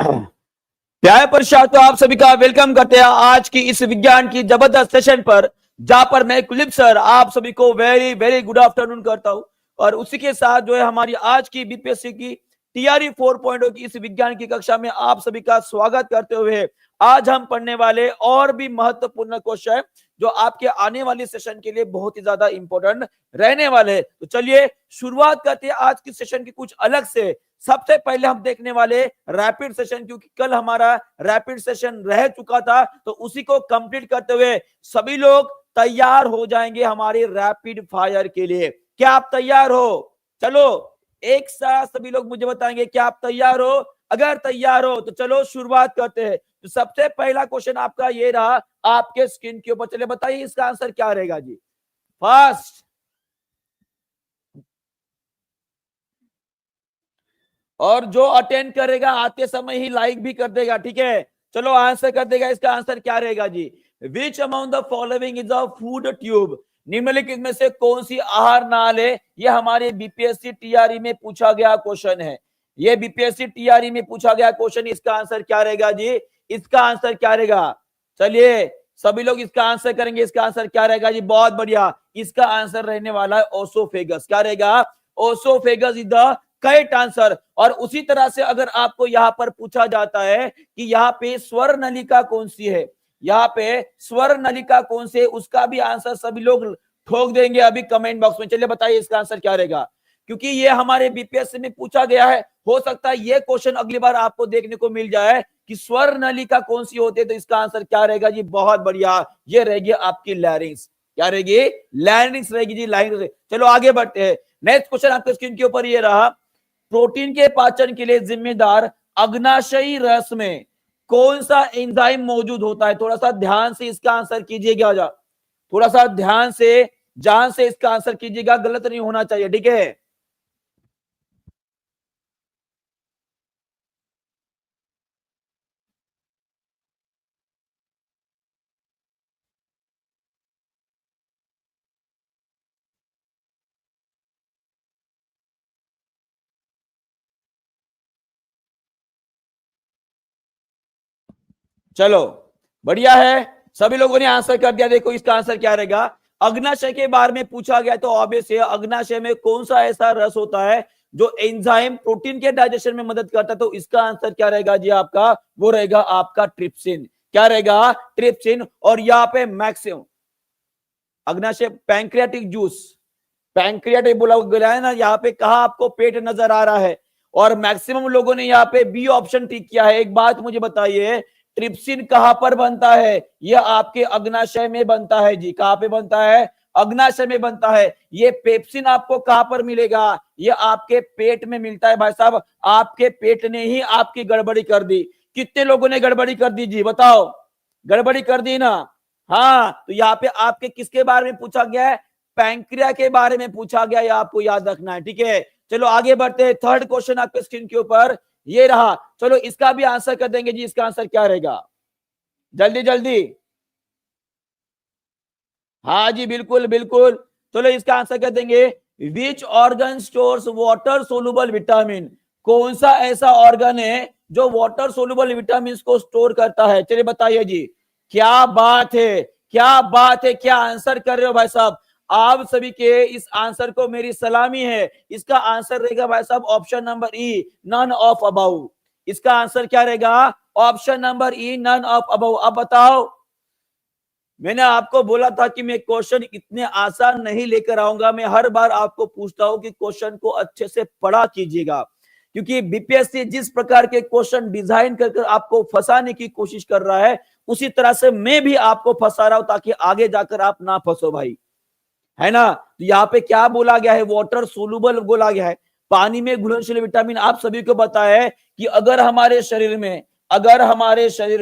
प्यारे प्रशांत, तो आप सभी का वेलकम करते हैं आज की इस विज्ञान की जबरदस्त सेशन पर, जहां पर मैं कुलदीप सर आप सभी को वेरी वेरी गुड आफ्टरनून करता हूं। और उसी के साथ जो है हमारी आज की बीपीएससी की टीआरई 4.0 की इस विज्ञान की कक्षा में आप सभी का स्वागत करते हुए आज हम पढ़ने वाले और भी महत्वपूर्ण क्वेश्चन जो आपके आने वाले सेशन के लिए बहुत ही ज्यादा इंपॉर्टेंट रहने वाले हैं। तो चलिए शुरुआत करते हैं आज की सेशन की कुछ अलग से। सबसे पहले हम देखने वाले रैपिड सेशन, क्योंकि कल हमारा रैपिड सेशन रह चुका था, तो उसी को कंप्लीट करते हुए सभी लोग तैयार हो जाएंगे हमारे रैपिड फायर के लिए। क्या आप तैयार हो? चलो एक साथ सभी लोग मुझे बताएंगे क्या आप तैयार हो। अगर तैयार हो तो चलो शुरुआत करते हैं। तो सबसे पहला क्वेश्चन आपका ये रहा आपके स्क्रीन के ऊपर। चलिए बताइए इसका आंसर क्या रहेगा जी। फर्स्ट, और जो अटेंड करेगा आते समय ही लाइक भी कर देगा, ठीक है। चलो आंसर कर देगा। इसका आंसर क्या रहेगा जी। Which among the following is a food tube. निम्नलिखित में से कौन सी आहार नाल है। ये हमारे बीपीएससी टीआरई में पूछा गया क्वेश्चन है। ये बीपीएससी टीआरई में पूछा गया क्वेश्चन। इसका आंसर क्या रहेगा जी। इसका आंसर क्या रहेगा। चलिए सभी लोग इसका आंसर करेंगे। इसका आंसर क्या रहेगा जी। बहुत बढ़िया। इसका आंसर रहने वाला है ओसोफेगस। क्या रहेगा। Oesophagus is the correct answer. और उसी तरह से अगर आपको यहां पर पूछा जाता है कि यहाँ पे स्वर नलिका कौन सी है, यहाँ पे स्वर नलिका कौन सी है, उसका भी आंसर सभी लोग ठोक देंगे अभी कमेंट बॉक्स में। चलिए बताइए इसका आंसर क्या रहेगा, क्योंकि ये हमारे बीपीएससी में पूछा गया है। हो सकता है ये क्वेश्चन अगली बार आपको देखने को मिल जाए कि स्वर नलिका कौन सी होती है। तो इसका आंसर क्या रहेगा जी। बहुत बढ़िया, ये रहेगी आपकी लैरिंग्स। क्या रहेगी। लैरिंग्स रहेगी जी। लाइन। चलो आगे बढ़ते हैं। नेक्स्ट क्वेश्चन आपके स्क्रीन के ऊपर ये रहा। प्रोटीन के पाचन के लिए जिम्मेदार अग्नाशयी रस में कौन सा एंजाइम मौजूद होता है। थोड़ा सा ध्यान से इसका आंसर कीजिएगा। थोड़ा सा ध्यान से जान से इसका आंसर कीजिएगा, गलत नहीं होना चाहिए, ठीक है। चलो बढ़िया है, सभी लोगों ने आंसर कर दिया। देखो इसका आंसर क्या रहेगा। अग्नाशय के बारे में पूछा गया तो ऑब्वियस है अग्नाशय में कौन सा ऐसा रस होता है जो एंजाइम प्रोटीन के डाइजेशन में मदद करता है। तो इसका आंसर क्या रहेगा जी आपका। वो रहेगा आपका ट्रिप्सिन। क्या रहेगा। ट्रिप्सिन। और यहाँ पे मैक्सिमम अग्नाशय पैंक्रियाटिक जूस, पैंक्रियाटिक बोला गया है ना। यहाँ पे कहा आपको पेट नजर आ रहा है और मैक्सिमम लोगों ने यहाँ पे बी ऑप्शन टिक किया है। एक बात मुझे बताइए, ट्रिप्सिन कहां पर बनता है। यह आपके अग्नाशय में बनता है जी। कहां पे बनता है। अग्नाशय में बनता है। ये पेप्सिन आपको कहां पर मिलेगा। ये आपके पेट में मिलता है भाई साहब। आपके पेट ने ही आपकी गड़बड़ी कर दी। कितने लोगों ने गड़बड़ी कर दी जी बताओ। गड़बड़ी कर दी ना। हाँ, तो यहाँ पे आपके किसके बारे में पूछा गया है। पैंक्रिया के बारे में पूछा गया, ये आपको याद रखना है, ठीक है। चलो आगे बढ़ते हैं। थर्ड क्वेश्चन आपके स्क्रीन के ऊपर ये रहा। चलो इसका भी आंसर कर देंगे जी। इसका आंसर क्या रहेगा। जल्दी जल्दी। हाँ जी बिल्कुल बिल्कुल। चलो इसका आंसर कर देंगे। Which organ stores water soluble vitamin. कौन सा ऐसा ऑर्गन है जो वाटर सोलुबल विटामिन को स्टोर करता है। चलिए बताइए जी। क्या बात है, क्या बात है, क्या आंसर कर रहे हो भाई साहब। आप सभी के इस आंसर को मेरी सलामी है। इसका आंसर रहेगा भाई साहब option number E, none of above. इसका आंसर क्या रहेगा। Option number E, none of above. अब बताओ, मैंने आपको बोला था कि मैं क्वेश्चन इतने आसान नहीं लेकर आऊंगा। मैं हर बार आपको पूछता हूं कि क्वेश्चन को अच्छे से पढ़ा कीजिएगा, क्योंकि बीपीएससी जिस प्रकार के क्वेश्चन डिजाइन कर आपको फंसाने की कोशिश कर रहा है, उसी तरह से मैं भी आपको फंसा रहा हूं ताकि आगे जाकर आप ना फंसो भाई, है ना। तो यहाँ पे क्या बोला गया है। वाटर सोलुबल बोला गया है, पानी में घुलनशील विटामिन। आप सभी को पता है कि अगर हमारे शरीर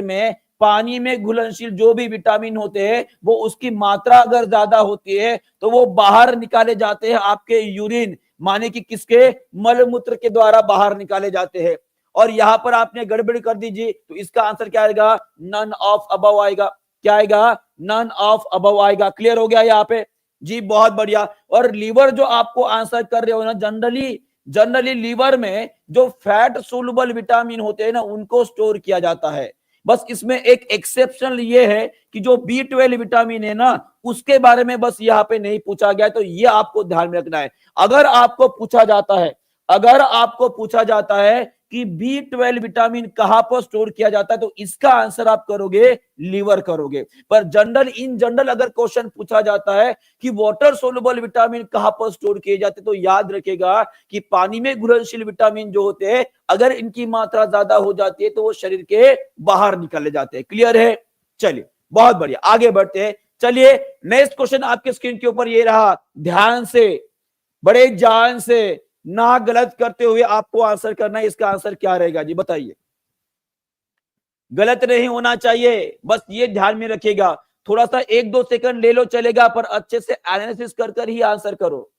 में पानी में घुलनशील जो भी विटामिन होते हैं वो उसकी मात्रा अगर ज्यादा होती है तो वो बाहर निकाले जाते हैं आपके यूरिन, माने कि किसके, मलमूत्र के द्वारा बाहर निकाले जाते हैं। और यहां पर आपने गड़बड़ी कर दीजिए तो इसका आंसर क्या आएगा। नन ऑफ अबव आएगा। क्या आएगा। नन ऑफ अबव आएगा। क्लियर हो गया यहाँ पे जी। बहुत बढ़िया। और लीवर जो आपको आंसर कर रहे हो ना, जनरली जनरली लीवर में जो फैट सोलुबल विटामिन होते हैं ना, उनको स्टोर किया जाता है। बस इसमें एक एक्सेप्शन ये है कि जो B12 विटामिन है ना, उसके बारे में बस यहाँ पे नहीं पूछा गया, तो ये आपको ध्यान में रखना है। अगर आपको पूछा जाता है, अगर आपको पूछा जाता है कि B12 विटामिन कहां पर स्टोर किया जाता है, तो इसका आंसर आप करोगे लीवर करोगे। पर जनरल, इन जनरल अगर क्वेश्चन पूछा जाता है कि वाटर सोलुबल विटामिन कहां पर स्टोर किए जाते, तो याद रखेगा कि पानी में घुलनशील विटामिन जो होते हैं, अगर इनकी मात्रा ज्यादा हो जाती है तो वो शरीर के बाहर निकले जाते हैं। क्लियर है? चलिए बहुत बढ़िया, आगे बढ़ते हैं। चलिए नेक्स्ट क्वेश्चन आपके स्क्रीन के ऊपर ये रहा, ध्यान से, बड़े जान से, ना गलत करते हुए आपको आंसर करना है। इसका आंसर क्या रहेगा जी, बताइए। गलत नहीं होना चाहिए, बस ये ध्यान में रखिएगा। थोड़ा सा 1-2 सेकंड ले लो चलेगा, पर अच्छे से एनालिसिस कर ही आंसर करो।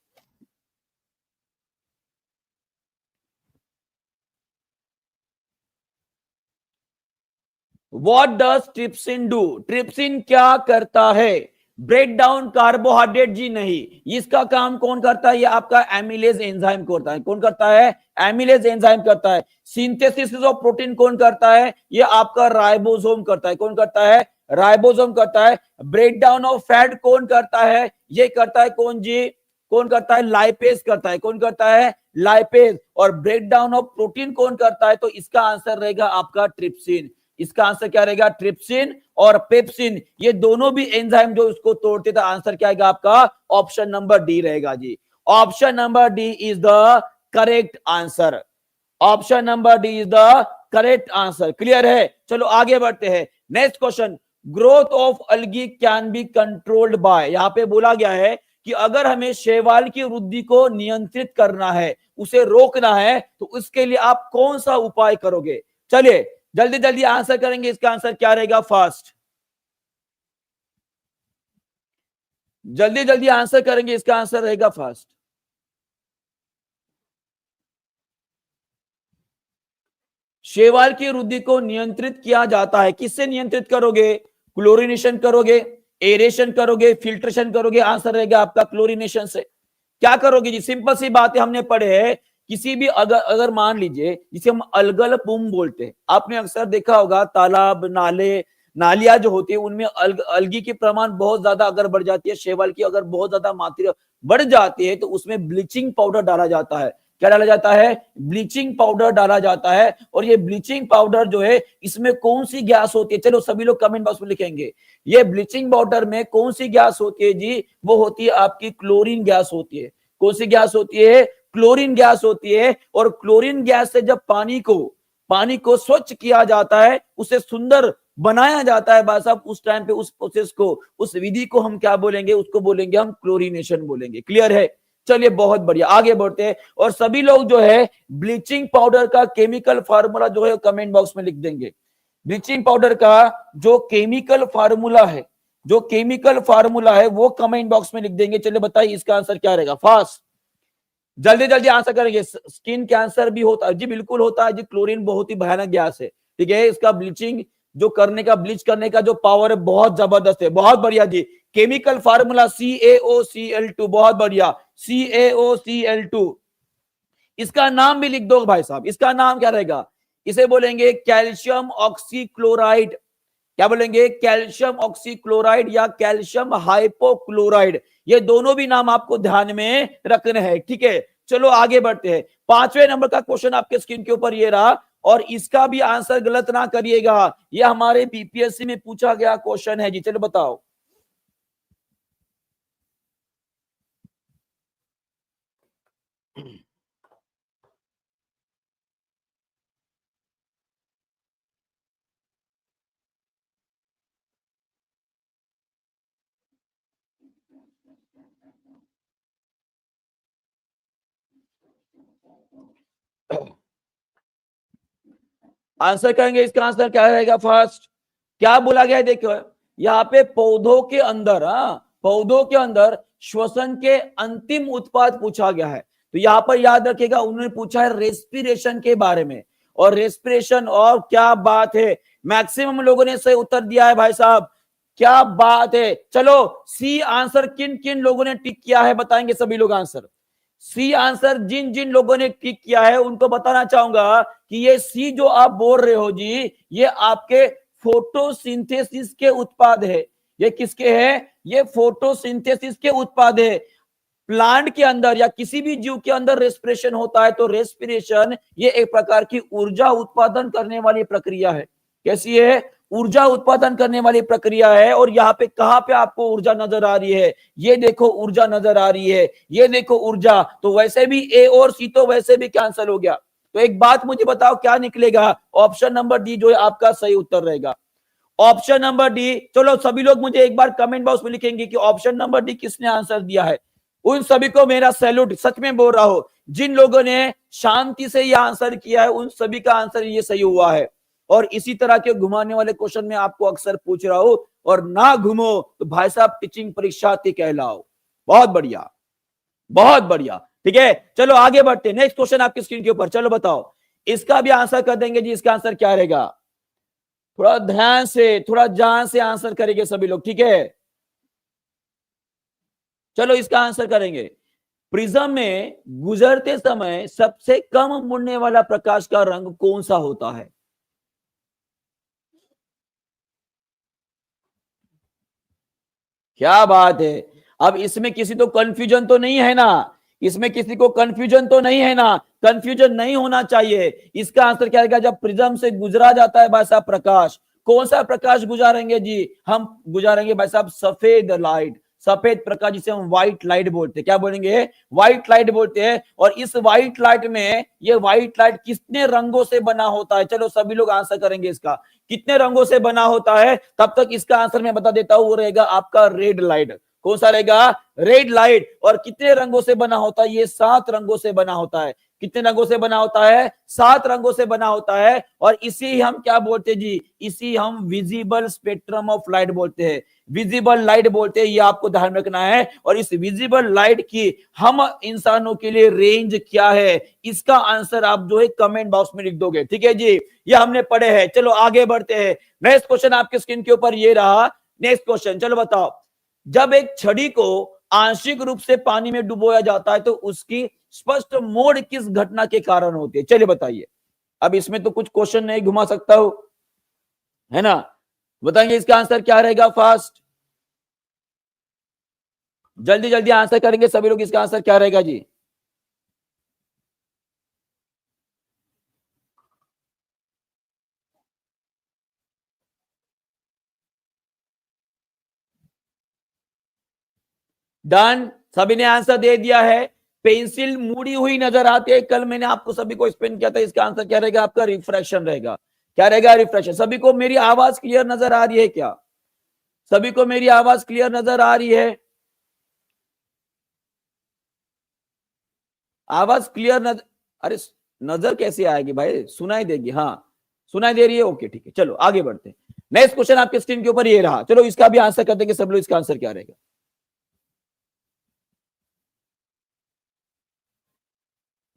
What does trypsin do? Trypsin क्या करता है? ब्रेक डाउन कार्बोहाइड्रेट जी नहीं, इसका काम कौन करता है? ये आपका एमिलेज एंजाइम करता है। कौन करता है? एमिलेज एंजाइम करता है। सिंथेसिस ऑफ प्रोटीन कौन करता है? ये आपका राइबोसोम करता है। कौन करता है? राइबोसोम करता है। ब्रेक डाउन ऑफ फैट कौन करता है? ये करता है कौन जी? कौन करता है? लाइपेज करता है। कौन करता है? लाइपेज। और ब्रेक डाउन ऑफ प्रोटीन कौन करता है? तो इसका आंसर रहेगा आपका ट्रिप्सिन। इसका आंसर क्या रहेगा? ट्रिप्सिन और पेप्सिन, ये दोनों भी एंजाइम जो इसको तोड़ते थे। आंसर क्या आएगा आपका? ऑप्शन नंबर डी रहेगा जी। Option number D is the correct answer. Option number D is the correct answer. Clear है? चलो आगे बढ़ते हैं। Next question, growth of algae can be controlled by. यहां पे बोला गया है कि अगर हमें शैवाल की वृद्धि को नियंत्रित करना है, उसे रोकना है, तो उसके लिए आप कौन सा उपाय करोगे? चलिए जल्दी जल्दी आंसर करेंगे। इसका आंसर क्या रहेगा? फास्ट, जल्दी जल्दी आंसर करेंगे। इसका आंसर रहेगा फास्ट। शैवाल की वृद्धि को नियंत्रित किया जाता है। किससे नियंत्रित करोगे? क्लोरीनेशन करोगे, एरेशन करोगे, फिल्ट्रेशन करोगे? आंसर रहेगा आपका क्लोरीनेशन से। क्या करोगे जी? सिंपल सी बात है, हमने पढ़े हैं। किसी भी अगर अगर मान लीजिए, जिसे हम अलगल पुम बोलते हैं, आपने अक्सर देखा होगा तालाब, नाले, नालियां जो होती है, उनमें अलगी की प्रमाण बहुत ज्यादा अगर बढ़ जाती है, शैवाल की अगर बहुत ज्यादा मात्रा बढ़ जाती है, तो उसमें ब्लीचिंग पाउडर डाला जाता है। क्या डाला जाता है? ब्लीचिंग पाउडर डाला जाता है। और ये ब्लीचिंग पाउडर जो है, इसमें कौन सी गैस होती है? चलो सभी लोग कमेंट बॉक्स में लिखेंगे। ये ब्लीचिंग पाउडर में कौन सी गैस होती है जी? वो होती है आपकी क्लोरीन गैस होती है। कौन सी गैस होती है? क्लोरीन गैस होती है। और क्लोरीन गैस से जब पानी को स्वच्छ किया जाता है, उसे सुंदर बनाया जाता है भाई साहब, उस टाइम पे उस प्रोसेस को, उस विधि को हम क्या बोलेंगे? उसको बोलेंगे हम क्लोरीनेशन बोलेंगे। क्लियर है? चलिए बहुत बढ़िया, आगे बढ़ते हैं। और सभी लोग जो है ब्लीचिंग पाउडर का केमिकल फार्मूला जो है कमेंट बॉक्स में लिख देंगे। ब्लीचिंग पाउडर का जो केमिकल फार्मूला है, जो केमिकल फार्मूला है, वो कमेंट बॉक्स में लिख देंगे। चलिए बताइए इसका आंसर क्या रहेगा? फास्ट, जल्दी जल्दी आंसर करेंगे। स्किन कैंसर भी होता है जी? बिल्कुल होता है जी। क्लोरीन बहुत ही भयानक गैस है, ठीक है। इसका ब्लीचिंग जो करने का, ब्लीच करने का जो पावर है, बहुत जबरदस्त है। बहुत बढ़िया जी। Chemical formula CaOCl2। बहुत बढ़िया, CaOCl2। इसका नाम भी लिख दो भाई साहब। इसका नाम क्या रहेगा? इसे बोलेंगे कैल्शियम ऑक्सीक्लोराइड। क्या बोलेंगे? कैल्शियम ऑक्सीक्लोराइड या कैल्शियम हाइपोक्लोराइड। ये दोनों भी नाम आपको ध्यान में रखने हैं, ठीक है। चलो आगे बढ़ते हैं। 5वें नंबर का क्वेश्चन आपके स्क्रीन के ऊपर ये रहा, और इसका भी आंसर गलत ना करिएगा। ये हमारे बीपीएससी में पूछा गया क्वेश्चन है जी। चलो बताओ। आंसर करेंगे। इसका आंसर क्या रहेगा? फर्स्ट, क्या बोला गया है? देखो यहाँ पे पौधों के अंदर, पौधों के अंदर श्वसन के अंतिम उत्पाद पूछा गया है। तो यहाँ पर याद रखिएगा, उन्होंने पूछा है रेस्पिरेशन के बारे में। और रेस्पिरेशन, और क्या बात है, मैक्सिमम लोगों ने सही उत्तर दिया है भाई साहब। क्या बात है। चलो सी आंसर किन किन लोगों ने टिक किया है, बताएंगे सभी लोग आंसर। सी आंसर जिन जिन लोगों ने टिक किया है उनको बताना चाहूंगा कि ये सी जो आप बोल रहे हो जी, ये आपके फोटोसिंथेसिस के उत्पाद है। ये किसके हैं? ये फोटोसिंथेसिस के उत्पाद है। प्लांट के अंदर या किसी भी जीव के अंदर रेस्पिरेशन होता है तो रेस्पिरेशन ये एक प्रकार की ऊर्जा उत्पादन करने वाली प्रक्रिया है। कैसी है? ऊर्जा उत्पादन करने वाली प्रक्रिया है। और यहाँ पे कहां पे आपको ऊर्जा नजर आ रही है? ये देखो ऊर्जा नजर आ रही है, ये देखो ऊर्जा। तो वैसे भी ए और सी तो वैसे भी कैंसिल हो गया। तो एक बात मुझे बताओ क्या निकलेगा? ऑप्शन नंबर डी जो है आपका सही उत्तर रहेगा। Option number D. चलो सभी लोग मुझे एक बार कमेंट बॉक्स में लिखेंगे कि ऑप्शन नंबर डी किसने आंसर दिया है। उन सभी को मेरा सैल्यूट, सच में बोल रहा हूं। जिन लोगों ने शांति से यह आंसर किया है उन सभी का आंसर ये सही हुआ है। और इसी तरह के घुमाने वाले क्वेश्चन में आपको अक्सर पूछ रहा हूं, और ना घूमो तो भाई साहब टीचिंग परीक्षार्थी कहलाओ। बहुत बढ़िया, बहुत बढ़िया। ठीक है, चलो आगे बढ़ते। नेक्स्ट क्वेश्चन आपकी स्क्रीन के ऊपर, चलो बताओ इसका भी आंसर कर देंगे जी। इसका आंसर क्या रहेगा? थोड़ा ध्यान से, थोड़ा जान से आंसर करेंगे सभी लोग, ठीक है? चलो इसका आंसर करेंगे। प्रिज्म में गुजरते समय सबसे कम मुड़ने वाला प्रकाश का रंग कौन सा होता है? क्या बात है। अब इसमें किसी तो कंफ्यूजन तो नहीं है ना? इसमें किसी को कंफ्यूजन तो नहीं है ना? कंफ्यूजन नहीं होना चाहिए। इसका आंसर क्या रहेगा? जब प्रिज्म से गुजरा जाता है भाई साहब प्रकाश, कौन सा प्रकाश गुजारेंगे जी? हम गुजारेंगे भाई साहब सफेद लाइट, सफेद प्रकाश, जिसे हम व्हाइट लाइट बोलते हैं। क्या बोलेंगे? व्हाइट लाइट बोलते हैं। और इस व्हाइट लाइट में, ये व्हाइट लाइट कितने रंगों से बना होता है? चलो सभी लोग आंसर करेंगे इसका। कितने रंगों से बना होता है? तब तक इसका आंसर मैं बता देता हूं, वो रहेगा आपका रेड लाइट। कौन सा रहेगा? Red light. और कितने रंगों से बना होता है? ये 7 रंगों से बना होता है। कितने रंगों से बना होता है? 7 रंगों से बना होता है। और इसी हम क्या बोलते हैं जी? इसी हम विजिबल स्पेक्ट्रम ऑफ लाइट बोलते हैं, विजिबल लाइट बोलते हैं। ये आपको ध्यान रखना है। और इस विजिबल लाइट की हम इंसानों के लिए रेंज क्या है, इसका आंसर आप जो है कमेंट बॉक्स में लिख दोगे, ठीक है जी? ये हमने पढ़े हैं। चलो आगे बढ़ते हैं। नेक्स्ट क्वेश्चन आपके स्क्रीन के ऊपर ये रहा। नेक्स्ट क्वेश्चन, चलो बताओ। जब एक छड़ी को आंशिक रूप से पानी में डुबोया जाता है तो उसकी स्पष्ट मोड़ किस घटना के कारण होती है? चलिए बताइए। अब इसमें तो कुछ क्वेश्चन नहीं घुमा सकता हूं, है ना? बताएंगे इसका आंसर क्या रहेगा? फास्ट, जल्दी जल्दी आंसर करेंगे सभी लोग। इसका आंसर क्या रहेगा जी? डन, सभी ने आंसर दे दिया है। पेंसिल मुड़ी हुई नजर आती है। कल मैंने आपको सभी को एक्सप्लेन किया था। इसका आंसर क्या रहेगा? आपका रिफ्रैक्शन रहेगा। क्या रहेगा? रिफ्रैक्शन। सभी को मेरी आवाज क्लियर नजर आ रही है क्या? सभी को मेरी आवाज क्लियर नजर आ रही है? आवाज क्लियर नजर? अरे नजर कैसे आएगी भाई? सुनाई देगी? हाँ सुनाई दे रही है। ओके ठीक है, चलो आगे बढ़ते हैं। नेक्स्ट क्वेश्चन आपके स्क्रीन के ऊपर ये रहा। चलो इसका भी आंसर कर देंगे सब लोग। इसका आंसर क्या रहेगा?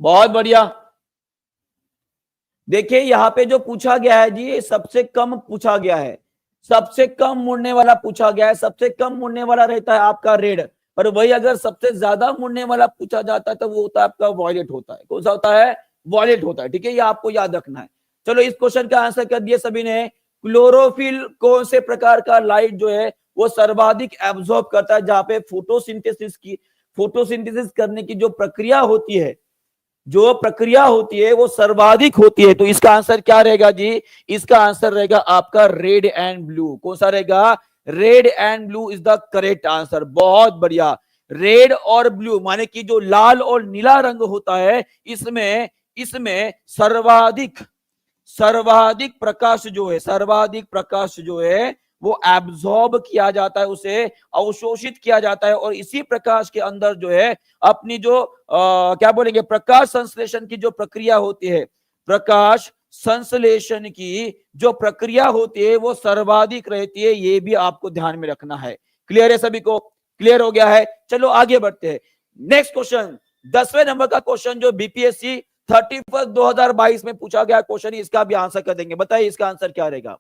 बहुत बढ़िया। देखिए यहां पे जो पूछा गया है जी, सबसे कम पूछा गया है। सबसे कम मुड़ने वाला पूछा गया है। सबसे कम मुड़ने वाला रहता है आपका रेड। पर वही अगर सबसे ज्यादा मुड़ने वाला पूछा जाता है तो वो होता है आपका वॉयलेट होता है। कौन सा होता है? वॉयलेट होता है। ठीक है, ये आपको याद रखना है। चलो इस क्वेश्चन का आंसर कर दिए सभी ने। क्लोरोफिल कौन से प्रकार का लाइट जो है वो सर्वाधिक एब्जॉर्ब करता है? जहां पे फोटोसिंथेसिस करने की जो प्रक्रिया होती है, जो प्रक्रिया होती है वो सर्वाधिक होती है। तो इसका आंसर क्या रहेगा जी? इसका आंसर रहेगा आपका रेड एंड ब्लू। कौन सा रहेगा? Red and blue is the correct answer. बहुत बढ़िया। रेड और ब्लू माने कि जो लाल और नीला रंग होता है, इसमें इसमें सर्वाधिक सर्वाधिक प्रकाश जो है, सर्वाधिक प्रकाश जो है वो एब्जॉर्ब किया जाता है, उसे अवशोषित किया जाता है। और इसी प्रकाश के अंदर जो है अपनी जो क्या बोलेंगे, प्रकाश संश्लेषण की जो प्रक्रिया होती है, प्रकाश संश्लेषण की जो प्रक्रिया होती है वो सर्वाधिक रहती है। ये भी आपको ध्यान में रखना है। क्लियर है सभी को? क्लियर हो गया है? चलो आगे बढ़ते हैं। नेक्स्ट क्वेश्चन, 10वें नंबर का क्वेश्चन जो बीपीएससी 31/2022 में पूछा गया क्वेश्चन, इसका भी आंसर कर देंगे। बताइए इसका आंसर क्या रहेगा?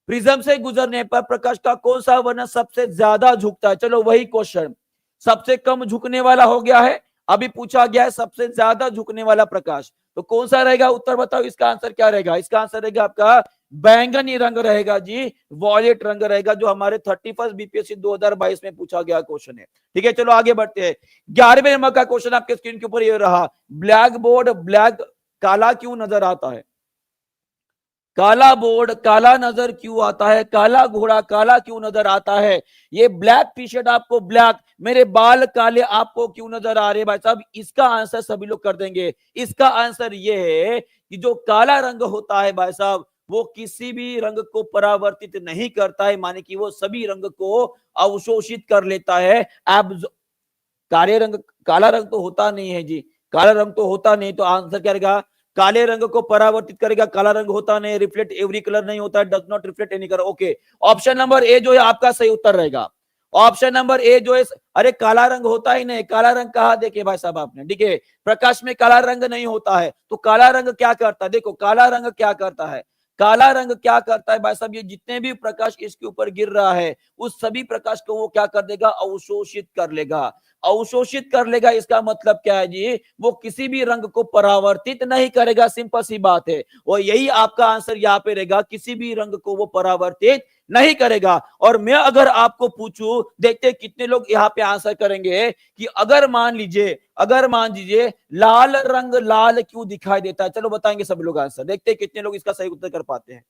प्रिज्म से गुजरने पर प्रकाश का कौन सा वर्ण सबसे ज्यादा झुकता है? चलो वही क्वेश्चन। सबसे कम झुकने वाला हो गया है, अभी पूछा गया है सबसे ज्यादा झुकने वाला प्रकाश, तो कौन सा रहेगा? उत्तर बताओ, इसका आंसर क्या रहेगा? इसका आंसर रहेगा आपका बैंगनी रंग रहेगा जी, वॉयलेट रंग रहेगा, जो हमारे 31 बीपीएससी 2022 में पूछा गया क्वेश्चन है। ठीक है, चलो आगे बढ़ते हैं। 11वें नंबर का क्वेश्चन आपके स्क्रीन के ऊपर ये रहा, ब्लैक बोर्ड ब्लैक काला क्यों नजर आता है? काला बोर्ड काला नजर क्यों आता है? काला घोड़ा काला क्यों नजर आता है? ये ब्लैक टी शर्ट आपको ब्लैक, मेरे बाल काले आपको क्यों नजर आ रहे हैं? भाई साहब, इसका आंसर सभी लोग कर देंगे। इसका आंसर ये है कि जो काला रंग होता है भाई साहब, वो किसी भी रंग को परावर्तित नहीं करता है, माने कि वो सभी रंग को अवशोषित कर लेता है। काले रंग, काला रंग तो होता नहीं है जी, काला रंग तो होता नहीं, तो आंसर क्या रहेगा? काले रंग को परावर्तित करेगा, काला रंग होता नहीं, रिफ्लेक्ट एवरी कलर नहीं होता है, does not reflect any colour. Okay, option number ए जो है आपका सही उत्तर रहेगा। ऑप्शन नंबर ए जो है, अरे काला रंग होता ही नहीं, काला रंग कहा देखे भाई साहब आपने? ठीक है, प्रकाश में काला रंग नहीं होता है, तो काला रंग क्या करता है? देखो काला रंग क्या करता है, काला रंग क्या करता है भाई साहब, ये जितने भी प्रकाश इसके ऊपर गिर रहा है, उस सभी प्रकाश को वो क्या कर देगा? अवशोषित कर लेगा। अवशोषित कर लेगा, इसका मतलब क्या है जी? वो किसी भी रंग को परावर्तित नहीं करेगा, सिंपल सी बात है। और यही आपका आंसर यहाँ पे रहेगा, किसी भी रंग को वो परावर्तित नहीं करेगा। और मैं अगर आपको पूछूं, देखते कितने लोग यहाँ पे आंसर करेंगे कि अगर मान लीजिए लाल रंग लाल क्यों दिखाई देता है? चलो बताएंगे सब लोग आंसर, देखते कितने लोग इसका सही उत्तर कर पाते हैं।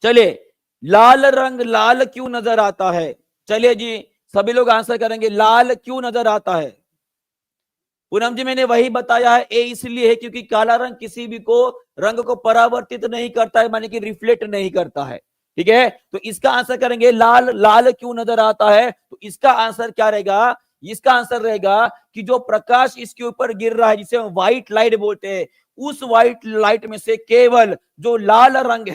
चलिए, लाल रंग लाल क्यों नजर आता है? चलिए जी, सभी लोग आंसर करेंगे, लाल क्यों नजर आता है? पूनम जी, मैंने वही बताया है, ए इसलिए है क्योंकि काला रंग किसी भी को रंग को परावर्तित नहीं करता है, माने कि रिफ्लेक्ट नहीं करता है। ठीक है, तो इसका आंसर करेंगे लाल, लाल क्यों नजर आता है? तो इसका आंसर क्या रहेगा? इसका आंसर रहेगा कि जो प्रकाश इसके ऊपर गिर रहा है, जिसे हम व्हाइट लाइट बोलते हैं, उस व्हाइट लाइट में से केवल जो लाल रंग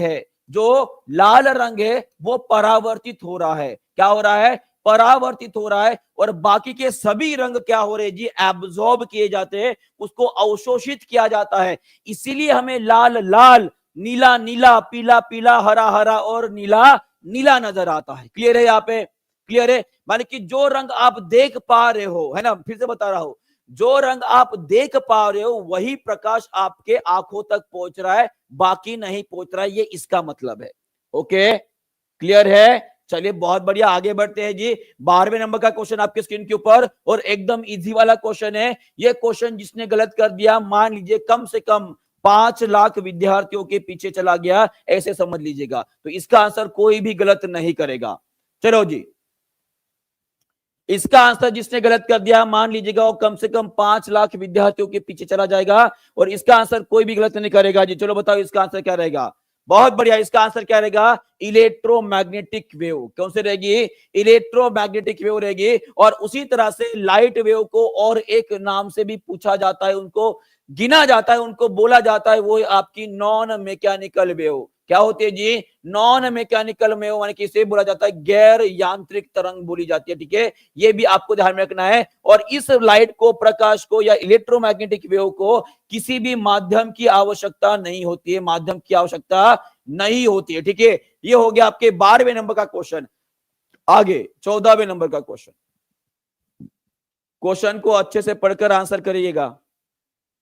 है, वो परावर्तित हो रहा है। क्या हो रहा है? परावर्तित हो रहा है। और बाकी के सभी रंग क्या हो रहे जी? एब्जॉर्ब किए जाते हैं, उसको अवशोषित किया जाता है। इसीलिए हमें लाल लाल, नीला नीला, पीला पीला, हरा हरा और नीला नीला नजर आता है। क्लियर है? यहाँ पे क्लियर है? माने कि जो रंग आप देख पा रहे हो, है ना, फिर से बता रहा हूं, जो रंग आप देख पा रहे हो वही प्रकाश आपके आंखों तक पहुंच रहा है, बाकी नहीं पहुंच रहा है, ये इसका मतलब है। ओके, क्लियर है? चलिए बहुत बढ़िया, आगे बढ़ते हैं जी। 12वें नंबर का क्वेश्चन आपके स्क्रीन के ऊपर, और एकदम इजी वाला क्वेश्चन है ये। क्वेश्चन जिसने गलत कर दिया, मान लीजिए कम से कम 5 लाख विद्यार्थियों के पीछे चला गया, ऐसे समझ लीजिएगा। तो इसका आंसर कोई भी गलत नहीं करेगा। चलो जी, इसका आंसर जिसने गलत कर दिया, मान लीजिएगा वो कम से कम 5 लाख विद्यार्थियों के पीछे चला जाएगा, और इसका आंसर कोई भी गलत नहीं करेगा जी। चलो बताओ इसका आंसर क्या रहेगा? बहुत बढ़िया, इसका आंसर क्या रहेगा? Electromagnetic wave. कौन से रहेगी? इलेक्ट्रोमैग्नेटिक वेव रहेगी। और उसी तरह से लाइट वेव को और एक नाम से भी पूछा जाता है, उनको गिना जाता है, उनको बोला जाता है, वो आपकी नॉन मैकेनिकल वेव। क्या होती है जी? नॉन मैकेनिकल वेव, माने कि इसे बोला जाता है गैर यांत्रिक तरंग बोली जाती है। ठीक है, ये भी आपको ध्यान में रखना है। और इस लाइट को, प्रकाश को या इलेक्ट्रोमैग्नेटिक वेव को किसी भी माध्यम की आवश्यकता नहीं होती है, माध्यम की आवश्यकता नहीं होती है। ठीक है, ये हो गया आपके 12वें नंबर का क्वेश्चन। आगे 14वें नंबर का क्वेश्चन, क्वेश्चन को अच्छे से पढ़कर आंसर करिएगा,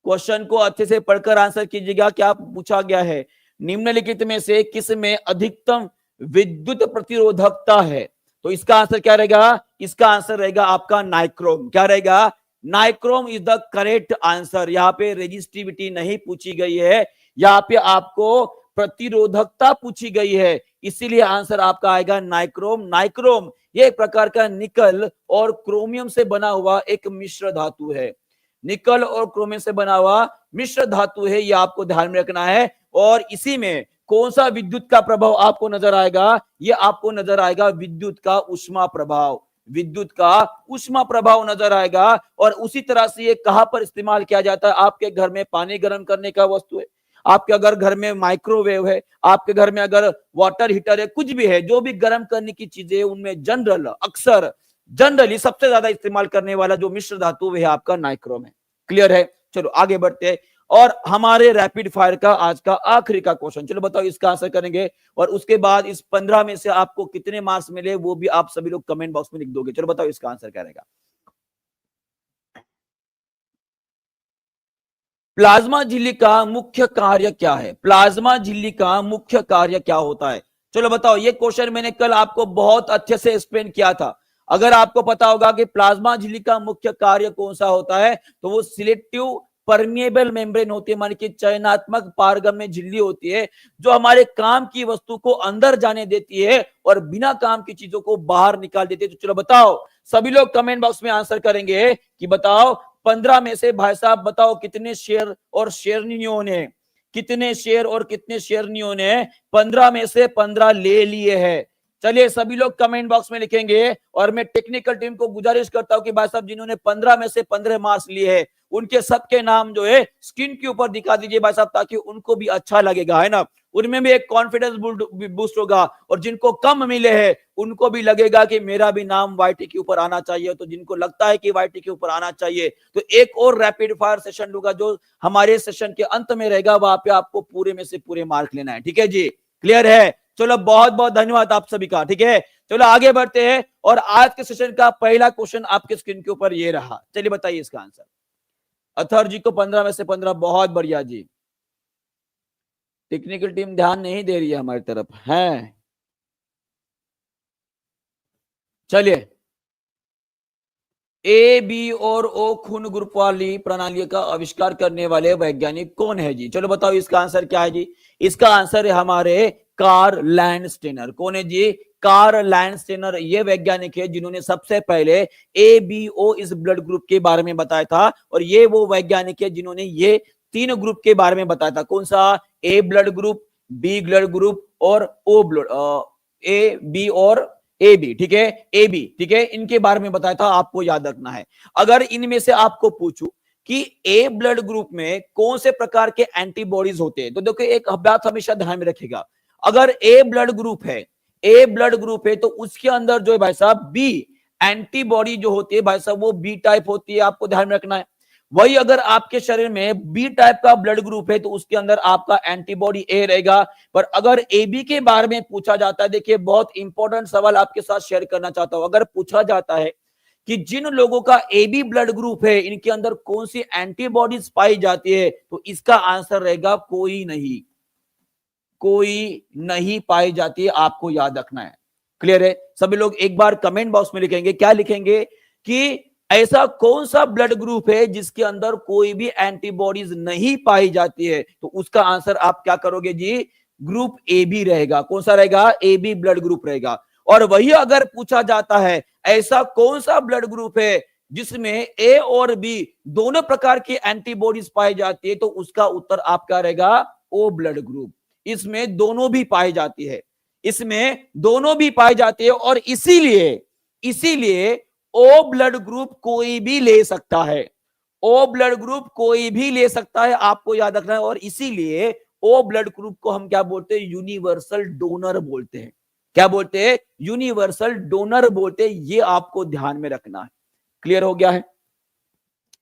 क्वेश्चन को अच्छे से पढ़कर आंसर कीजिएगा। क्या पूछा गया है? निम्नलिखित में से किस में अधिकतम विद्युत प्रतिरोधकता है? तो इसका आंसर क्या रहेगा? इसका आंसर रहेगा आपका नाइक्रोम। क्या रहेगा? Nichrome is the correct answer. यहाँ पे रेजिस्टिविटी नहीं पूछी गई है, यहाँ पे आपको प्रतिरोधकता पूछी गई है, इसीलिए आंसर आपका आएगा नाइक्रोम। नाइक्रोम ये एक प्रकार का निकल और क्रोमियम से बना हुआ एक मिश्र धातु है, निकल और क्रोमियम से बना हुआ मिश्र धातु है, ये आपको ध्यान में रखना है। और इसी में कौन सा विद्युत का प्रभाव आपको नजर आएगा? ये आपको नजर आएगा विद्युत का उष्मा प्रभाव, विद्युत का उष्मा प्रभाव नजर आएगा। और उसी तरह से ये कहां पर इस्तेमाल किया जाता है? आपके घर में पानी गर्म करने का वस्तु है, आपके अगर घर में माइक्रोवेव है, आपके घर में अगर वाटर हीटर है, कुछ भी है, जो भी गर्म करने की चीजें है, उनमें जनरली सबसे ज्यादा इस्तेमाल करने वाला जो मिश्र धातु है आपका नाइक्रोम है। क्लियर है? चलो आगे बढ़ते हैं, और हमारे रैपिड फायर का आज का आखिरी का क्वेश्चन। चलो बताओ इसका आंसर करेंगे, और उसके बाद इस 15 में से आपको कितने मार्क्स मिले वो भी आप सभी लोग कमेंट बॉक्स में लिख दोगे। चलो बताओ इसका आंसर क्या रहेगा? प्लाज्मा झिल्ली का मुख्य कार्य क्या है? प्लाज्मा झिल्ली का मुख्य कार्य क्या होता है? चलो बताओ। ये क्वेश्चन मैंने कल आपको बहुत अच्छे से एक्सप्लेन किया था। अगर आपको पता होगा कि प्लाज्मा झिल्ली का मुख्य कार्य कौन सा होता है, तो वो सिलेक्टिव परमिएबल मेम्ब्रेन होती है, मानी कि चयनात्मक पारगम्य झिल्ली होती है, जो हमारे काम की वस्तु को अंदर जाने देती है और बिना काम की चीजों को बाहर निकाल देती है। तो चलो बताओ, सभी लोग कमेंट बॉक्स में आंसर करेंगे कि बताओ 15 में से भाई साहब बताओ कितने शेयर और शेयरनियों ने, कितने शेयर और कितने शेयरनियों ने 15 में से 15 ले लिए हैं? चलिए सभी लोग कमेंट बॉक्स में लिखेंगे। और मैं टेक्निकल टीम को गुजारिश करता हूं कि भाई साहब जिन्होंने 15 में से 15 मार्क्स लिए हैं, उनके सबके नाम जो है स्क्रीन के ऊपर दिखा दीजिए भाई साहब, ताकि उनको भी अच्छा लगेगा, है ना। उनमें भी एक कॉन्फिडेंस बूस्ट होगा, और जिनको कम मिले हैं उनको भी लगेगा कि मेरा भी नाम वाईटी के ऊपर आना चाहिए। तो जिनको लगता है कि वाईटी के ऊपर आना चाहिए, तो एक और रैपिड फायर सेशन लूंगा जो हमारे सेशन के अंत में रहेगा, वहां पे आपको पूरे में से पूरे मार्क लेना है। ठीक है जी, क्लियर है? चलो बहुत बहुत धन्यवाद आप सभी का। ठीक है, चलो आगे बढ़ते हैं। और आज के सेशन का पहला क्वेश्चन आपके स्क्रीन के ऊपर ये रहा। चलिए बताइए इसका आंसर। अथर जी को 15 में से 15, बहुत बढ़िया जी। टेक्निकल टीम ध्यान नहीं दे रही है हमारी तरफ है। चलिए, ए बी और ओ खून ग्रुप वाली प्रणाली का आविष्कार करने वाले वैज्ञानिक कौन है जी? चलो बताओ इसका आंसर क्या है जी? इसका आंसर है हमारे कार्ल लैंडस्टेनर। कौन है जी? Karl Landsteiner. ये वैज्ञानिक है जिन्होंने सबसे पहले ए बी ओ इस ब्लड ग्रुप के बारे में बताया था। और ये वो वैज्ञानिक है जिन्होंने ये 3 ग्रुप के बारे में बताया था। कौन सा? A blood group, B blood group और ओ ब्लड, ए बी और ए बी। ठीक है, ए बी, ठीक है, इनके बारे में बताया था, आपको याद रखना है। अगर इनमें से आपको पूछूं कि ए ब्लड ग्रुप में कौन से प्रकार के एंटीबॉडीज होते हैं, तो देखो एक बात हमेशा ध्यान में रखेगा। अगर ए ब्लड ग्रुप है, ए ब्लड ग्रुप है, तो उसके अंदर जो है भाई साहब बी एंटीबॉडी जो होती है भाई साहब, वो बी टाइप होती है, आपको ध्यान में रखना है। वही अगर आपके शरीर में बी टाइप का ब्लड ग्रुप है, तो उसके अंदर आपका एंटीबॉडी ए रहेगा। पर अगर ए बी के बारे में पूछा जाता है, देखिए बहुत इंपॉर्टेंट सवाल आपके साथ शेयर करना चाहता हूं। अगर पूछा जाता है कि जिन लोगों का ए बी ब्लड ग्रुप है, इनके अंदर कौन सी एंटीबॉडीज पाई जाती है, तो इसका आंसर रहेगा कोई नहीं, कोई नहीं पाई जाती है, आपको याद रखना है। क्लियर है? सभी लोग एक बार कमेंट बॉक्स में लिखेंगे, क्या लिखेंगे कि ऐसा कौन सा ब्लड ग्रुप है जिसके अंदर कोई भी एंटीबॉडीज नहीं पाई जाती है, तो उसका आंसर आप क्या करोगे जी? ग्रुप ए बी रहेगा। कौन सा रहेगा? ए बी ब्लड ग्रुप रहेगा। और वही अगर पूछा जाता है ऐसा कौन सा ब्लड ग्रुप है जिसमें ए और बी दोनों प्रकार की एंटीबॉडीज पाई जाती है, तो उसका उत्तर आपका रहेगा ओ ब्लड ग्रुप। इसमें दोनों भी पाई जाती है, इसमें दोनों भी पाई जाती है, और इसीलिए इसीलिए ओ ब्लड ग्रुप कोई भी ले सकता है। ओ ब्लड ग्रुप कोई भी ले सकता है, आपको याद रखना है। और इसीलिए ओ ब्लड ग्रुप को हम क्या बोलते हैं? यूनिवर्सल डोनर बोलते हैं। क्या बोलते हैं? यूनिवर्सल डोनर बोलते हैं। ये आपको ध्यान में रखना है। क्लियर हो गया है?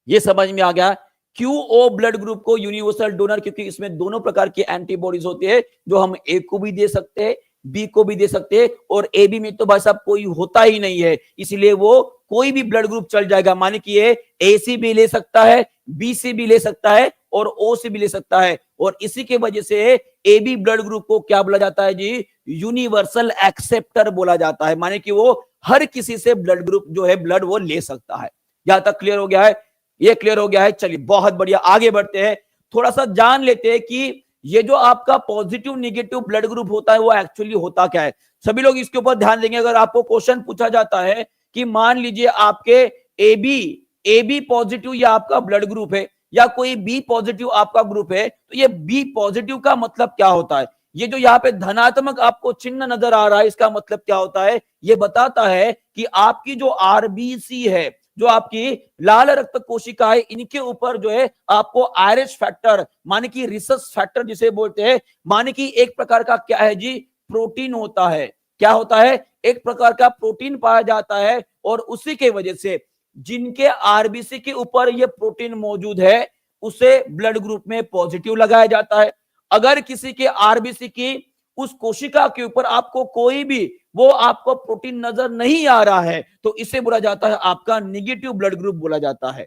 ये समझ में आ गया क्यों ओ ब्लड ग्रुप को यूनिवर्सल डोनर? क्योंकि इसमें दोनों प्रकार की एंटीबॉडीज होती है, जो हम ए को भी दे सकते हैं, बी को भी दे सकते हैं, और ए बी में तो भाई साहब कोई होता ही नहीं है, इसलिए वो कोई भी ब्लड ग्रुप चल जाएगा। माने कि ये ए सी भी ले सकता है, बी सी भी ले सकता है, और ओ सी भी ले सकता है। और इसी के वजह से ए बी ब्लड ग्रुप को क्या बोला जाता है जी? यूनिवर्सल एक्सेप्टर बोला जाता है। माने कि वो हर किसी से ब्लड ग्रुप जो है ब्लड वो ले सकता है। यहां तक क्लियर हो गया है? ये क्लियर हो गया है। चलिए बहुत बढ़िया, आगे बढ़ते हैं। थोड़ा सा जान लेते हैं कि ये जो आपका पॉजिटिव निगेटिव ब्लड ग्रुप होता है वो एक्चुअली होता क्या है। सभी लोग इसके ऊपर ध्यान देंगे। अगर आपको क्वेश्चन पूछा जाता है कि मान लीजिए आपके ए बी पॉजिटिव या आपका ब्लड ग्रुप है, या कोई बी पॉजिटिव आपका ग्रुप है, तो ये बी पॉजिटिव का मतलब क्या होता है? ये जो यहाँ पे धनात्मक आपको चिन्ह नजर आ रहा है, इसका मतलब क्या होता है? ये बताता है कि आपकी जो आरबीसी है, जो आपकी लाल रक्त कोशिका है, इनके ऊपर जो है आपको आयरिश फैक्टर, माने कि रिसस फैक्टर जिसे बोलते हैं, माने कि एक प्रकार का क्या है जी? प्रोटीन होता है। क्या होता है? एक प्रकार का प्रोटीन पाया जाता है, और उसी के वजह से जिनके आरबीसी के ऊपर ये प्रोटीन मौजूद है, उसे ब्लड ग्रुप में पॉजिटिव लगाया जाता है। अगर किसी के आरबीसी की उस कोशिका के ऊपर आपको कोई भी वो आपको प्रोटीन नजर नहीं आ रहा है, तो इसे बोला जाता है आपका निगेटिव ब्लड ग्रुप बोला जाता है।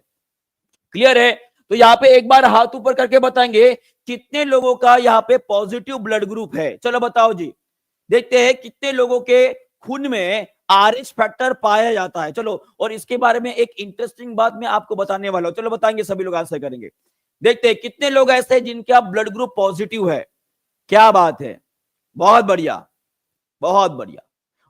क्लियर है? तो यहाँ पे एक बार हाथ ऊपर करके बताएंगे कितने लोगों का यहाँ पे पॉजिटिव ब्लड ग्रुप है। चलो बताओ जी, देखते हैं कितने लोगों के खून में आरएच फैक्टर पाया जाता है। चलो, और इसके बारे में एक इंटरेस्टिंग बात मैं आपको बताने वाला हूं। चलो बताएंगे, सभी लोग आंसर करेंगे। देखते हैं कितने लोग ऐसे हैं जिनका ब्लड ग्रुप पॉजिटिव है। क्या बात है, बहुत बढ़िया, बहुत बढ़िया।